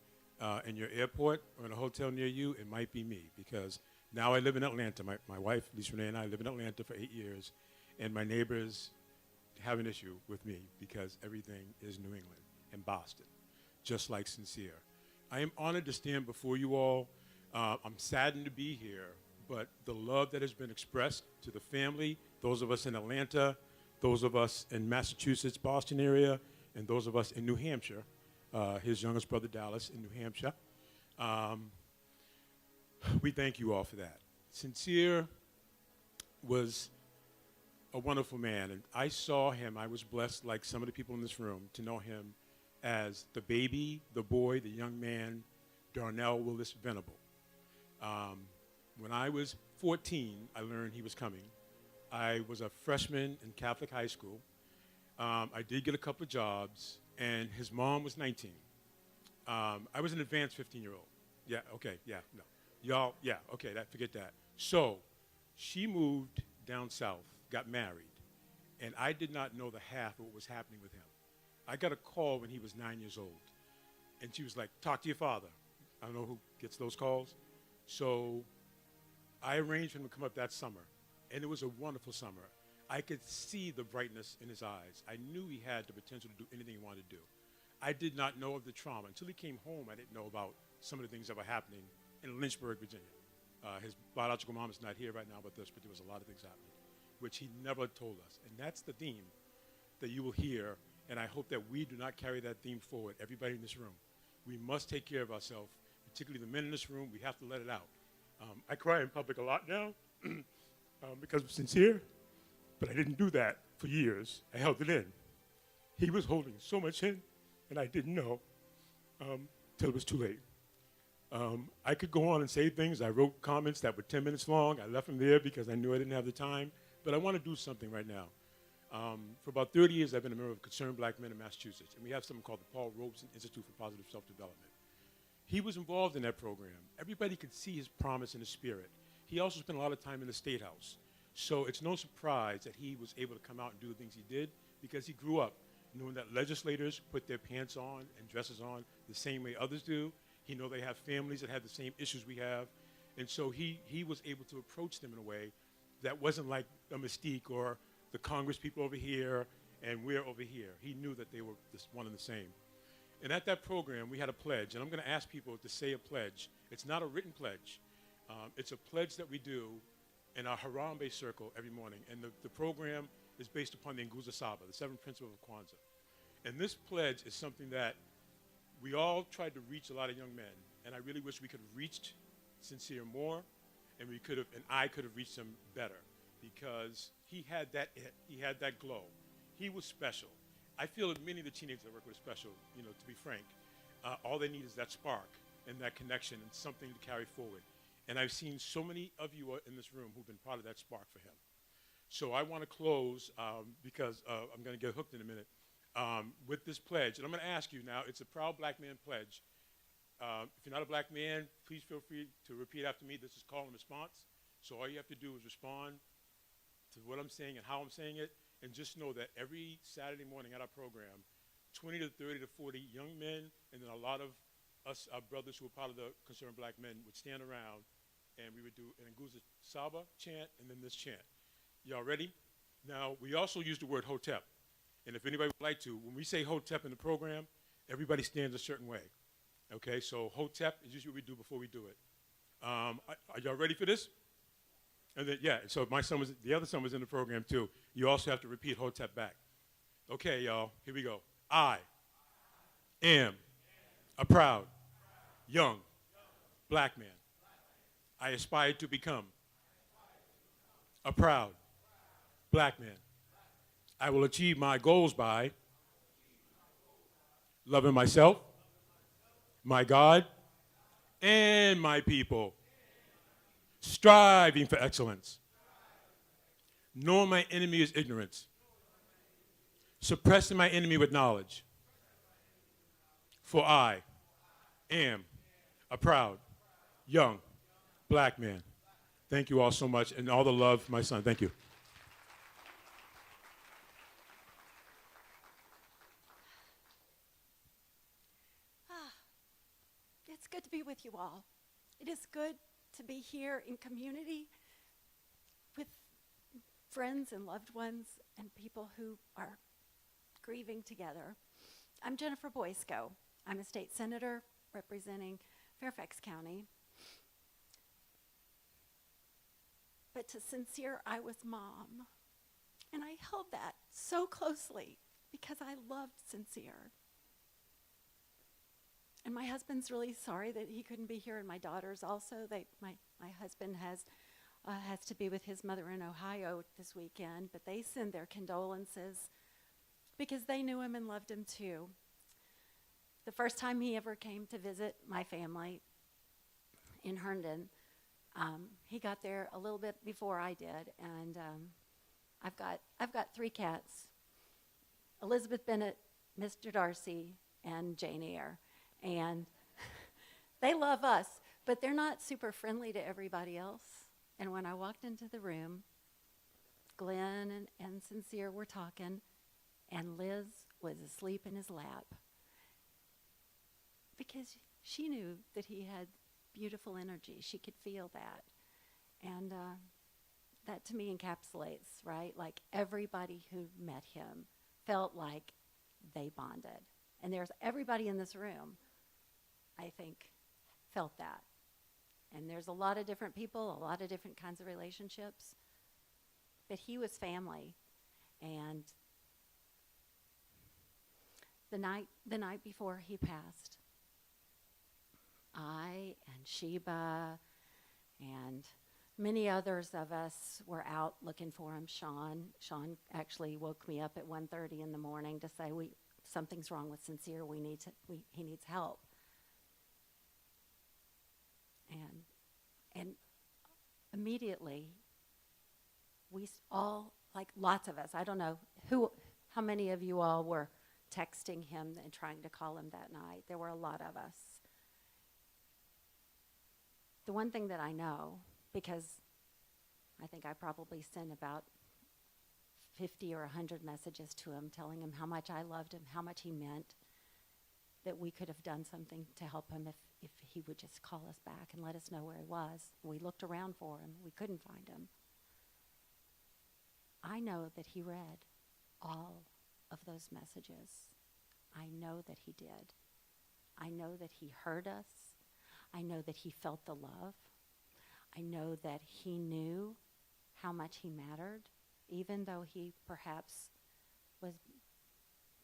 in your airport or in a hotel near you, it might be me, because now I live in Atlanta. My wife, Lisa Renee, and I live in Atlanta for 8 years, and my neighbors have an issue with me because everything is New England and Boston, just like Sincere. I am honored to stand before you all. I'm saddened to be here, but the love that has been expressed to the family, those of us in Atlanta, those of us in Massachusetts, Boston area, and those of us in New Hampshire, his youngest brother Dallas in New Hampshire. We thank you all for that. Sincere was a wonderful man, and I saw him, I was blessed, like some of the people in this room, to know him as the baby, the boy, the young man, Darnell Willis Venable. When I was 14, I learned he was coming. I was a freshman in Catholic high school. I did get a couple of jobs, and his mom was 19. I was an advanced 15-year-old. Yeah, okay, yeah, no. Y'all, yeah, okay, forget that. So she moved down south, got married, and I did not know the half of what was happening with him. I got a call when he was 9 years old, and she was like, talk to your father. I don't know who gets those calls. So I arranged for him to come up that summer. And it was a wonderful summer. I could see the brightness in his eyes. I knew he had the potential to do anything he wanted to do. I did not know of the trauma. Until he came home, I didn't know about some of the things that were happening in Lynchburg, Virginia. His biological mom is not here right now with us, but there was a lot of things happening, which he never told us. And that's the theme that you will hear, and I hope that we do not carry that theme forward, everybody in this room. We must take care of ourselves, particularly the men in this room. We have to let it out. I cry in public a lot now. Because I'm sincere, but I didn't do that for years. I held it in. He was holding so much in, and I didn't know till it was too late. I could go on and say things. I wrote comments that were 10 minutes long. I left them there because I knew I didn't have the time, but I want to do something right now. For about 30 years, I've been a member of Concerned Black Men in Massachusetts, and we have something called the Paul Robeson Institute for Positive Self-Development. He was involved in that program. Everybody could see his promise and his spirit. He also spent a lot of time in the State House. So it's no surprise that he was able to come out and do the things he did, because he grew up knowing that legislators put their pants on and dresses on the same way others do. He knew they have families that have the same issues we have. And so he was able to approach them in a way that wasn't like a Mystique or the Congress people over here and we're over here. He knew that they were one and the same. And at that program, we had a pledge, and I'm going to ask people to say a pledge. It's not a written pledge. It's a pledge that we do in our Harambe circle every morning. And the program is based upon the Nguzo Saba, the 7 principles of Kwanzaa. And this pledge is something that we all tried to reach a lot of young men. And I really wish we could have reached Sincere more, and I could have reached him better, because he had that it. He had that glow. He was special. I feel that many of the teenagers I work with are special, to be frank. All they need is that spark and that connection and something to carry forward. And I've seen so many of you in this room who've been part of that spark for him. So I want to close, because I'm going to get hooked in a minute, with this pledge. And I'm going to ask you now, it's a Proud Black Man pledge. If you're not a black man, please feel free to repeat after me. This is call and response. So all you have to do is respond to what I'm saying and how I'm saying it. And just know that every Saturday morning at our program, 20 to 30 to 40 young men, and then a lot of us, our brothers who were part of the Concerned Black Men, would stand around, and we would do an Nguzo Saba chant and then this chant. Y'all ready? Now, we also use the word Hotep. And if anybody would like to, when we say Hotep in the program, everybody stands a certain way. Okay, so Hotep is usually what we do before we do it. Are y'all ready for this? And then, yeah, so the other son was in the program too. You also have to repeat Hotep back. Okay, y'all, here we go. I am a proud, young, black man. I aspire to become a proud, black man. I will achieve my goals by loving myself, my God, and my people, striving for excellence, knowing my enemy is ignorance, suppressing my enemy with knowledge, for I am a proud, young, black man. Thank you all so much, and all the love, my son. Thank you. It's good to be with you all. It is good to be here in community with friends and loved ones and people who are grieving together. I'm Jennifer Boysko. I'm a state senator representing Fairfax County. But to Sincere, I was mom. And I held that so closely because I loved Sincere. And my husband's really sorry that he couldn't be here, and my daughters also. My husband has to be with his mother in Ohio this weekend, but they send their condolences because they knew him and loved him too. The first time he ever came to visit my family in Herndon, he got there a little bit before I did, and I've got 3 cats: Elizabeth Bennett, Mr. Darcy, and Jane Eyre. And they love us, but they're not super friendly to everybody else. And when I walked into the room, Glenn and Sincere were talking, and Liz was asleep in his lap because she knew that he had beautiful energy. She could feel that. And that to me encapsulates, right? Like everybody who met him felt like they bonded. And there's everybody in this room, I think, felt that. And there's a lot of different people, a lot of different kinds of relationships. But he was family. And the night before he passed, I and Sheba and many others of us were out looking for him. Sean actually woke me up at 1:30 in the morning to say, something's wrong with Sincere. He needs help. And immediately, we all, like lots of us, I don't know how many of you all were texting him and trying to call him that night. There were a lot of us. The one thing that I know, because I think I probably sent about 50 or 100 messages to him telling him how much I loved him, how much he meant, that we could have done something to help him if he would just call us back and let us know where he was. We looked around for him. We couldn't find him. I know that he read all of those messages. I know that he did. I know that he heard us. I know that he felt the love. I know that he knew how much he mattered, even though he perhaps was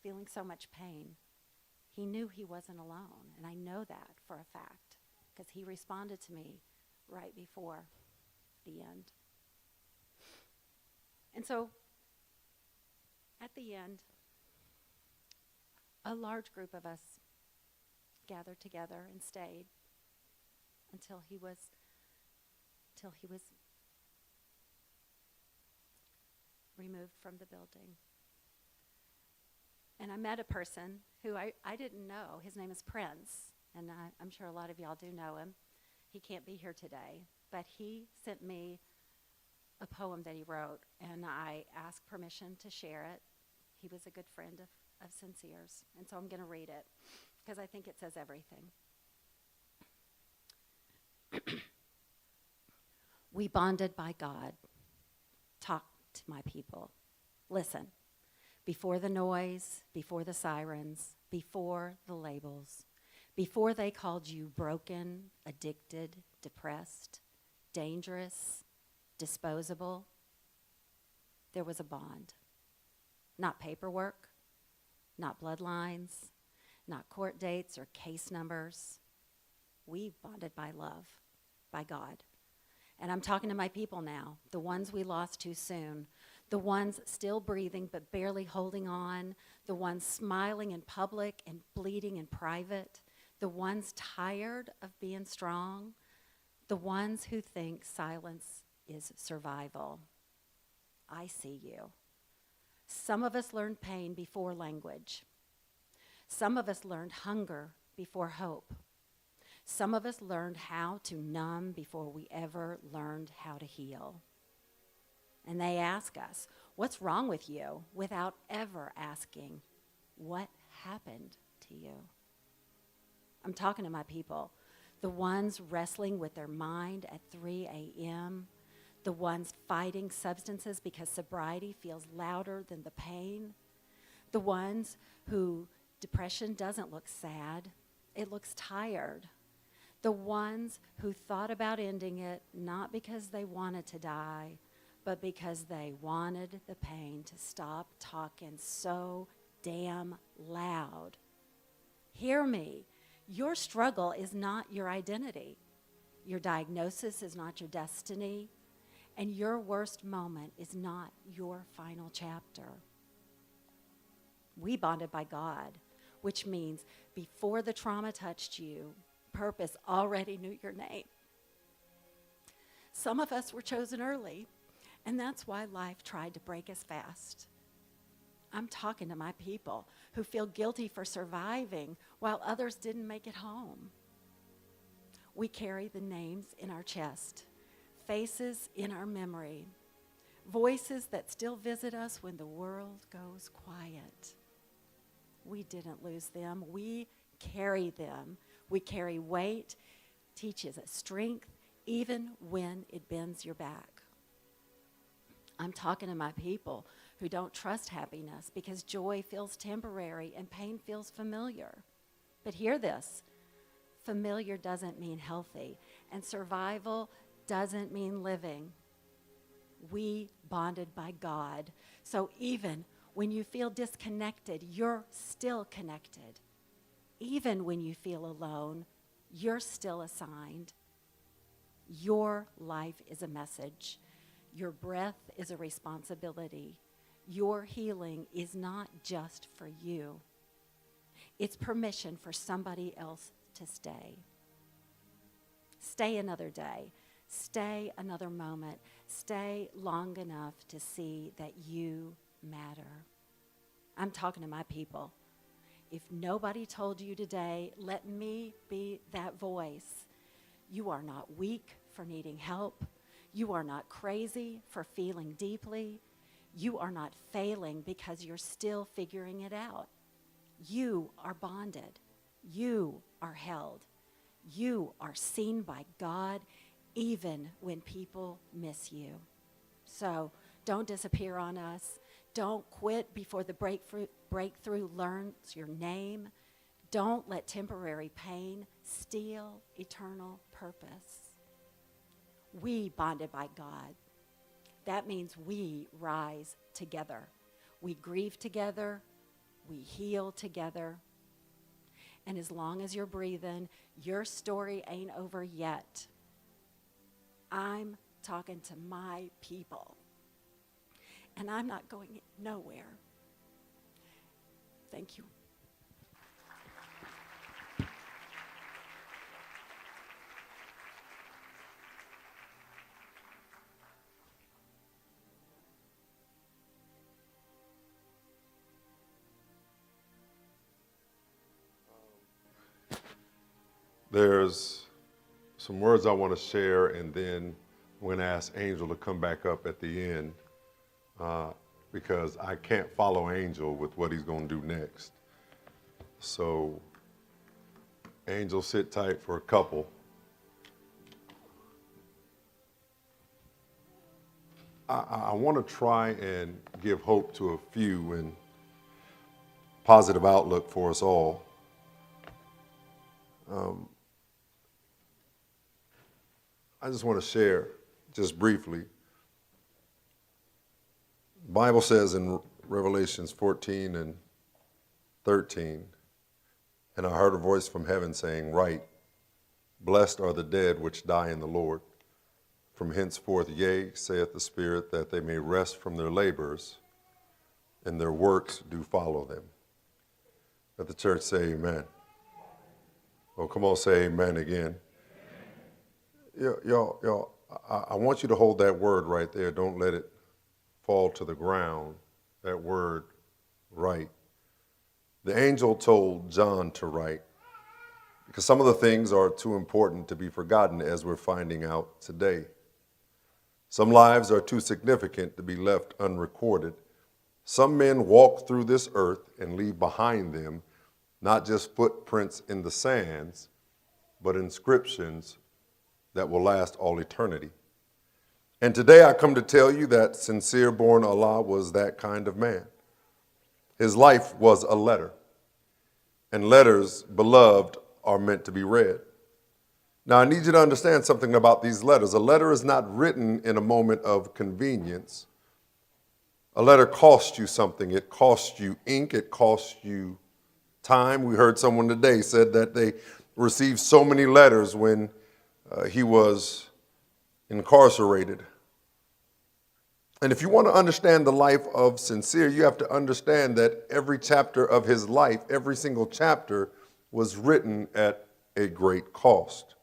feeling so much pain. He knew he wasn't alone, and I know that for a fact, because he responded to me right before the end. And so, at the end, a large group of us gathered together and stayed until he was removed from the building. And I met a person who I didn't know. His name is Prince, and I'm sure a lot of y'all do know him. He can't be here today, but he sent me a poem that he wrote, and I asked permission to share it. He was a good friend of Sincere's, and so I'm going to read it because I think it says everything. We bonded by God. Talk to my people. Listen. before the noise, before the sirens, before the labels, before they called you broken, addicted, depressed, dangerous, disposable, there was a bond. Not paperwork, not bloodlines, not court dates or case numbers. We bonded by love, by God. And I'm talking to my people now, the ones we lost too soon, the ones still breathing but barely holding on, the ones smiling in public and bleeding in private, the ones tired of being strong, the ones who think silence is survival. I see you. Some of us learned pain before language. Some of us learned hunger before hope. Some of us learned how to numb before we ever learned how to heal. And they ask us, what's wrong with you? Without ever asking, what happened to you? I'm talking to my people, the ones wrestling with their mind at 3 a.m., the ones fighting substances because sobriety feels louder than the pain, the ones who depression doesn't look sad, it looks tired, the ones who thought about ending it not because they wanted to die, but because they wanted the pain to stop talking so damn loud. Hear me. Your struggle is not your identity. Your diagnosis is not your destiny. And your worst moment is not your final chapter. We bonded by God, which means before the trauma touched you, purpose already knew your name. Some of us were chosen early, and that's why life tried to break us fast. I'm talking to my people who feel guilty for surviving while others didn't make it home. We carry the names in our chest, faces in our memory, voices that still visit us when the world goes quiet. We didn't lose them. We carry them. We carry weight, teaches us strength, even when it bends your back. I'm talking to my people who don't trust happiness because joy feels temporary and pain feels familiar. But hear this, familiar doesn't mean healthy, and survival doesn't mean living. We bonded by God. So even when you feel disconnected, you're still connected. Even when you feel alone, you're still assigned. Your life is a message. Your breath is a responsibility. Your healing is not just for you. It's permission for somebody else to stay. Stay another day. Stay another moment. Stay long enough to see that you matter. I'm talking to my people. If nobody told you today, let me be that voice. You are not weak for needing help. You are not crazy for feeling deeply. You are not failing because you're still figuring it out. You are bonded. You are held. You are seen by God even when people miss you. So don't disappear on us. Don't quit before the breakthrough learns your name. Don't let temporary pain steal eternal purpose. We bonded by God. That means we rise together. We grieve together. We heal together. And as long as you're breathing, your story ain't over yet. I'm talking to my people. And I'm not going nowhere. Thank you. There's some words I want to share, and then I'm going to ask Angel to come back up at the end because I can't follow Angel with what he's going to do next. So, Angel, sit tight for a couple. I want to try and give hope to a few, and positive outlook for us all. I just want to share, just briefly. The Bible says in Revelations 14 and 13, and I heard a voice from heaven saying, "Write, blessed are the dead which die in the Lord. From henceforth, yea, saith the Spirit, that they may rest from their labors, and their works do follow them." Let the church say amen. Oh, come on, say amen again. Y'all, I want you to hold that word right there. Don't let it fall to the ground, that word, write. The angel told John to write, because some of the things are too important to be forgotten, as we're finding out today. Some lives are too significant to be left unrecorded. Some men walk through this earth and leave behind them not just footprints in the sands, but inscriptions that will last all eternity. And today I come to tell you that Sincere Born Allah was that kind of man. His life was a letter, and letters, beloved, are meant to be read. Now, I need you to understand something about these letters. A letter is not written in a moment of convenience. A letter costs you something. It costs you ink. It costs you time. We heard someone today said that they received so many letters when he was incarcerated. And if you want to understand the life of Sincere, you have to understand that every chapter of his life, every single chapter, was written at a great cost.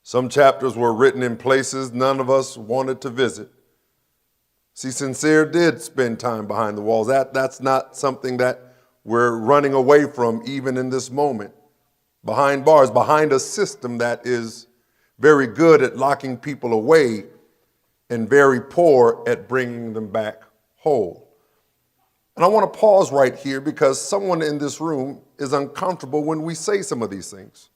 Some chapters were written in places none of us wanted to visit. See, Sincere did spend time behind the walls. That's not something that we're running away from even in this moment. Behind bars, behind a system that is very good at locking people away and very poor at bringing them back whole. And I want to pause right here because someone in this room is uncomfortable when we say some of these things.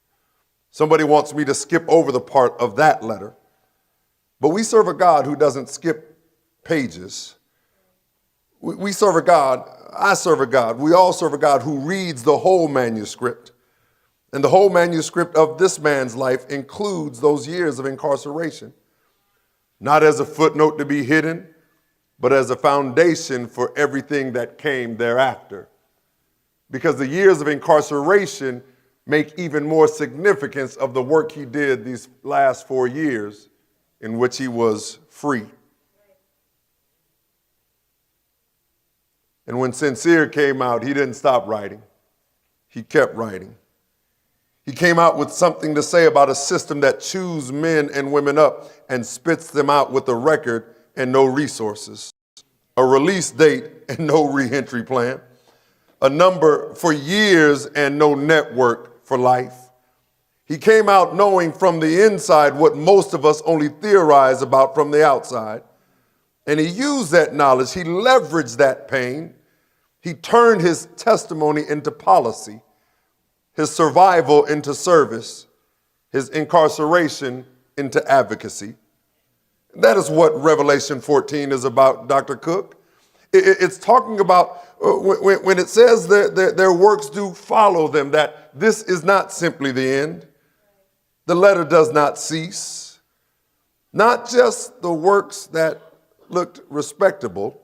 Somebody wants me to skip over the part of that letter. But we serve a God who doesn't skip pages. We serve a God, I serve a God, we all serve a God who reads the whole manuscript. And the whole manuscript of this man's life includes those years of incarceration. Not as a footnote to be hidden, but as a foundation for everything that came thereafter. Because the years of incarceration make even more significance of the work he did these last 4 years in which he was free. And when Sincere came out, he didn't stop writing. He kept writing. He came out with something to say about a system that chews men and women up and spits them out with a record and no resources, a release date and no reentry plan, a number for years and no network for life. He came out knowing from the inside what most of us only theorize about from the outside. And he used that knowledge. He leveraged that pain. He turned his testimony into policy, his survival into service, his incarceration into advocacy. That is what Revelation 14 is about, Dr. Cook. It's talking about when it says that their works do follow them, that this is not simply the end. The letter does not cease. Not just the works that looked respectable,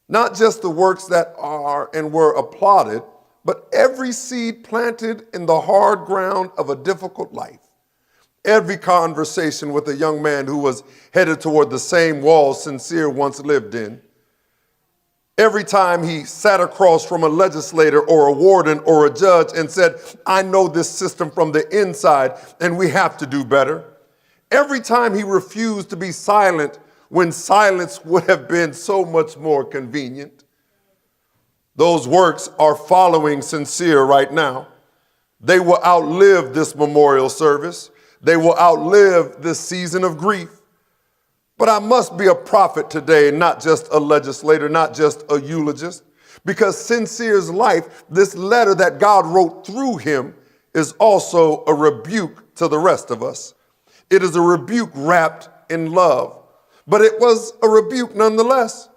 not just the works that are and were applauded, but every seed planted in the hard ground of a difficult life. Every conversation with a young man who was headed toward the same wall Sincere once lived in. Every time he sat across from a legislator or a warden or a judge and said, "I know this system from the inside and we have to do better." Every time he refused to be silent when silence would have been so much more convenient. Those works are following Sincere right now. They will outlive this memorial service. They will outlive this season of grief. But I must be a prophet today, not just a legislator, not just a eulogist, because Sincere's life, this letter that God wrote through him, is also a rebuke to the rest of us. It is a rebuke wrapped in love, but it was a rebuke nonetheless.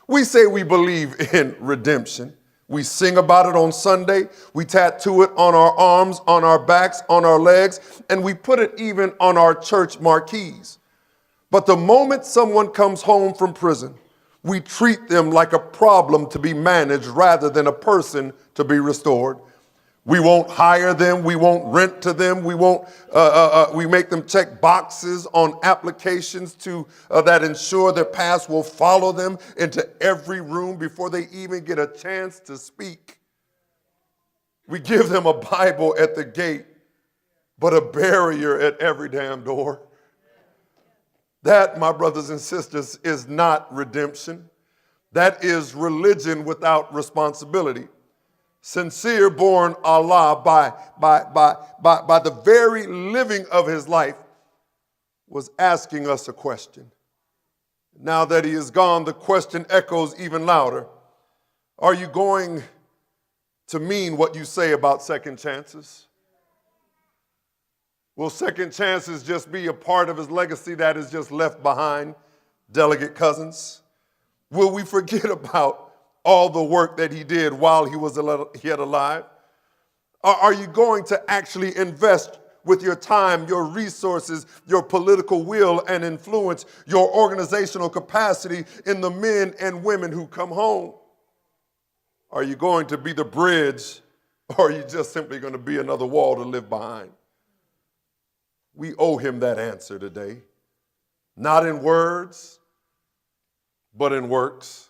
We say we believe in redemption. We sing about it on Sunday. We tattoo it on our arms, on our backs, on our legs, and we put it even on our church marquees. But the moment someone comes home from prison, we treat them like a problem to be managed rather than a person to be restored. We won't hire them. We won't rent to them. We make them check boxes on applications that ensure their past will follow them into every room before they even get a chance to speak. We give them a Bible at the gate, but a barrier at every damn door. That, my brothers and sisters, is not redemption. That is religion without responsibility. Sincere born Allah by the very living of his life was asking us a question. Now that he is gone, the question echoes even louder. Are you going to mean what you say about second chances? Will second chances just be a part of his legacy that is just left behind, Delegate Cousins? Will we forget about all the work that he did while he was yet alive? Are you going to actually invest with your time, your resources, your political will and influence, your organizational capacity in the men and women who come home? Are you going to be the bridge, or are you just simply going to be another wall to live behind? We owe him that answer today, not in words, but in works.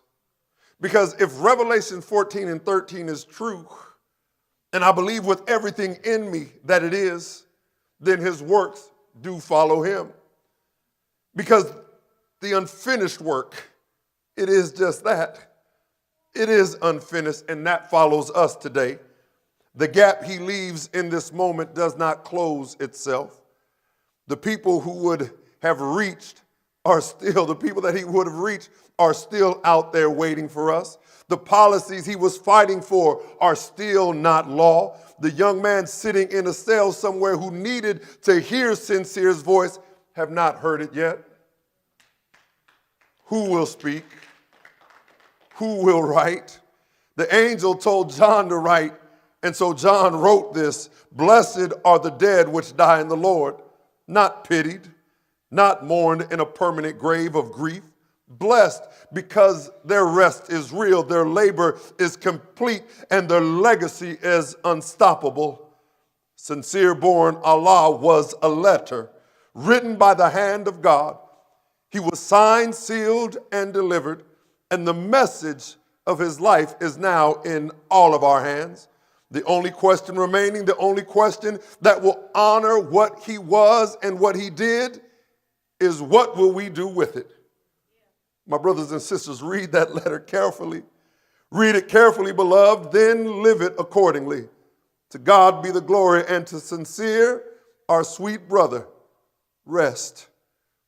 Because if Revelation 14 and 13 is true, and I believe with everything in me that it is, then his works do follow him. Because the unfinished work, it is just that. It is unfinished, and that follows us today. The gap he leaves in this moment does not close itself. The people who would have reached are still, the people that he would have reached are still out there waiting for us. The policies he was fighting for are still not law. The young man sitting in a cell somewhere who needed to hear Sincere's voice have not heard it yet. Who will speak? Who will write? The angel told John to write, and so John wrote this: "Blessed are the dead which die in the Lord, not pitied, not mourned in a permanent grave of grief. Blessed because their rest is real, their labor is complete, and their legacy is unstoppable." Sincere born Allah was a letter written by the hand of God. He was signed, sealed, and delivered, and the message of his life is now in all of our hands. The only question remaining, the only question that will honor what he was and what he did, is what will we do with it? My brothers and sisters, read that letter carefully. Read it carefully, beloved, then live it accordingly. To God be the glory, and to Sincere, our sweet brother, rest.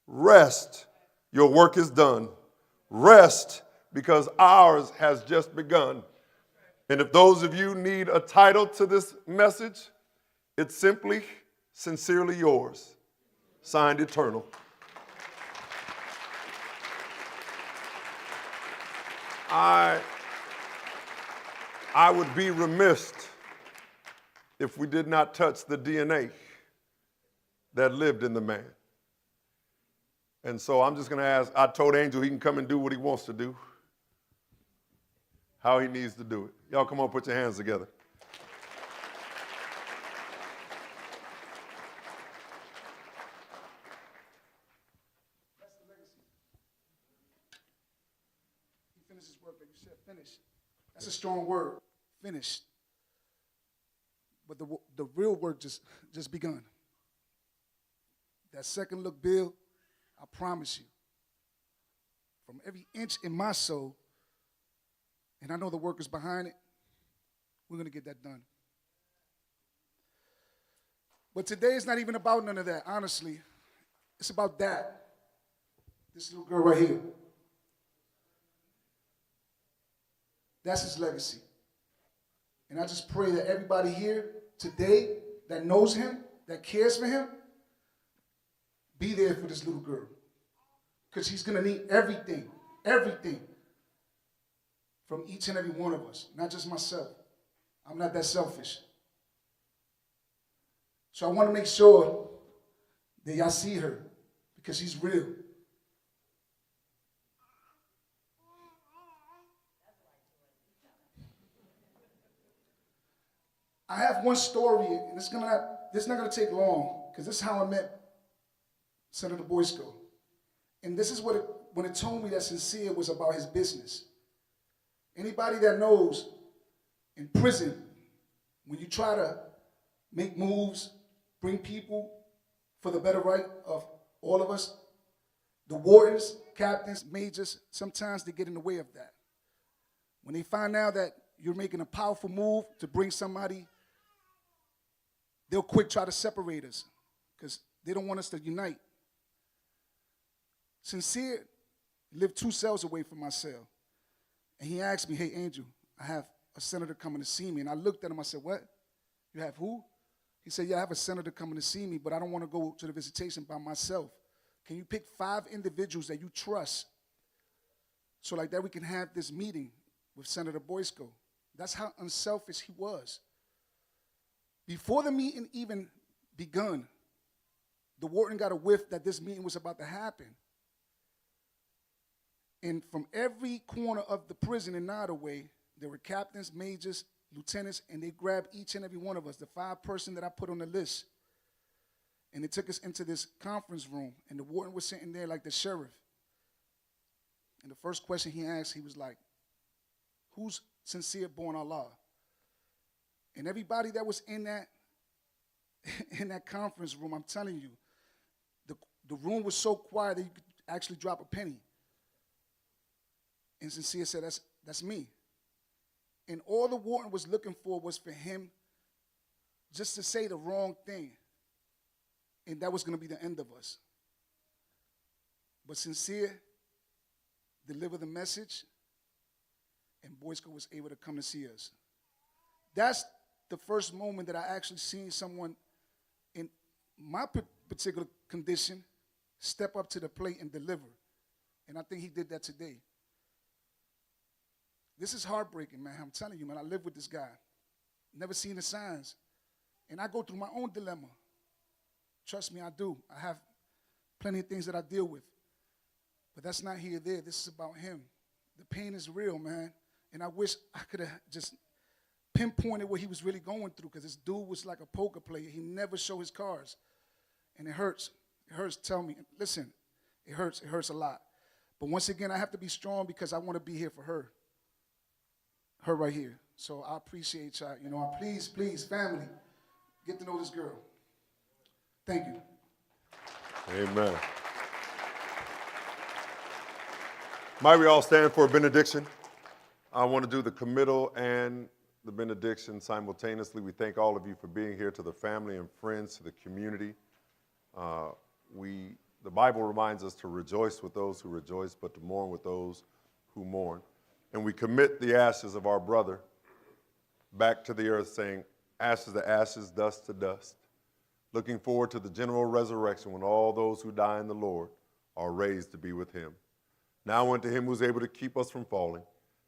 Rest. Your work is done. Rest, because ours has just begun. And if those of you need a title to this message, it's simply Sincerely Yours, signed Eternal. I would be remiss if we did not touch the DNA that lived in the man. And so I'm just going to ask, I told Angel he can come and do what he wants to do, how he needs to do it. Y'all come on, put your hands together. That's the legacy. He finished his work, like you said, finished. That's a strong word, finished. But the real work just begun. That second look, Bill, I promise you, from every inch in my soul, and I know the workers behind it, we're going to get that done. But today is not even about none of that, honestly. It's about that. This little girl right here. That's his legacy. And I just pray that everybody here today that knows him, that cares for him, be there for this little girl. Because she's going to need everything, everything from each and every one of us, not just myself. I'm not that selfish. So I want to make sure that y'all see her because she's real. I have one story, and this is not going to take long because this is how I met Senator Boysko. And this is when it told me that Sincere was about his business. Anybody that knows, in prison, when you try to make moves, bring people for the better right of all of us, the wardens, captains, majors, sometimes they get in the way of that. When they find out that you're making a powerful move to bring somebody, they'll quick try to separate us because they don't want us to unite. Sincere lived 2 cells away from my cell. And he asked me, hey, Angel, I have a senator coming to see me. And I looked at him, I said, what? You have who? He said, yeah, I have a senator coming to see me, but I don't want to go to the visitation by myself. Can you pick 5 individuals that you trust so like that we can have this meeting with Senator Boysko? That's how unselfish he was. Before the meeting even begun, the warden got a whiff that this meeting was about to happen. And from every corner of the prison in Nottoway, there were captains, majors, lieutenants, and they grabbed each and every one of us, the 5 person that I put on the list. And they took us into this conference room, and the warden was sitting there like the sheriff. And the first question he asked, he was like, who's Sincere Born Allah? And everybody that was in that conference room, I'm telling you, the room was so quiet that you could actually drop a penny. And Sincere said, that's me. And all the warden was looking for was for him just to say the wrong thing. And that was going to be the end of us. But Sincere delivered the message, and Boysko was able to come to see us. That's the first moment that I actually seen someone in my particular condition step up to the plate and deliver. And I think he did that today. This is heartbreaking, man. I'm telling you, man, I live with this guy. Never seen the signs. And I go through my own dilemma. Trust me, I do. I have plenty of things that I deal with. But that's not here or there. This is about him. The pain is real, man. And I wish I could have just pinpointed what he was really going through, because this dude was like a poker player. He never showed his cards. And it hurts. It hurts. Tell me. Listen, it hurts. It hurts a lot. But once again, I have to be strong because I want to be here for her. Her right here. So I appreciate y'all. You know, please, family, get to know this girl. Thank you. Amen. Might we all stand for a benediction? I want to do the committal and the benediction simultaneously. We thank all of you for being here, to the family and friends, to the community. The Bible reminds us to rejoice with those who rejoice, but to mourn with those who mourn. And we commit the ashes of our brother back to the earth, saying, ashes to ashes, dust to dust. Looking forward to the general resurrection when all those who die in the Lord are raised to be with him. Now unto him who's able to keep us from falling,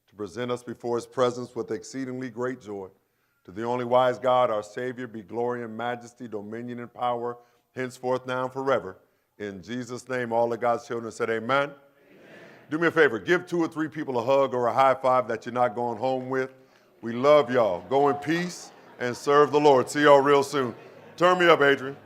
to present us before his presence with exceedingly great joy. To the only wise God, our Savior, be glory and majesty, dominion and power, henceforth, now and forever. In Jesus' name, all of God's children said amen. Do me a favor, give 2 or 3 people a hug or a high five that you're not going home with. We love y'all. Go in peace and serve the Lord. See y'all real soon. Turn me up, Adrian.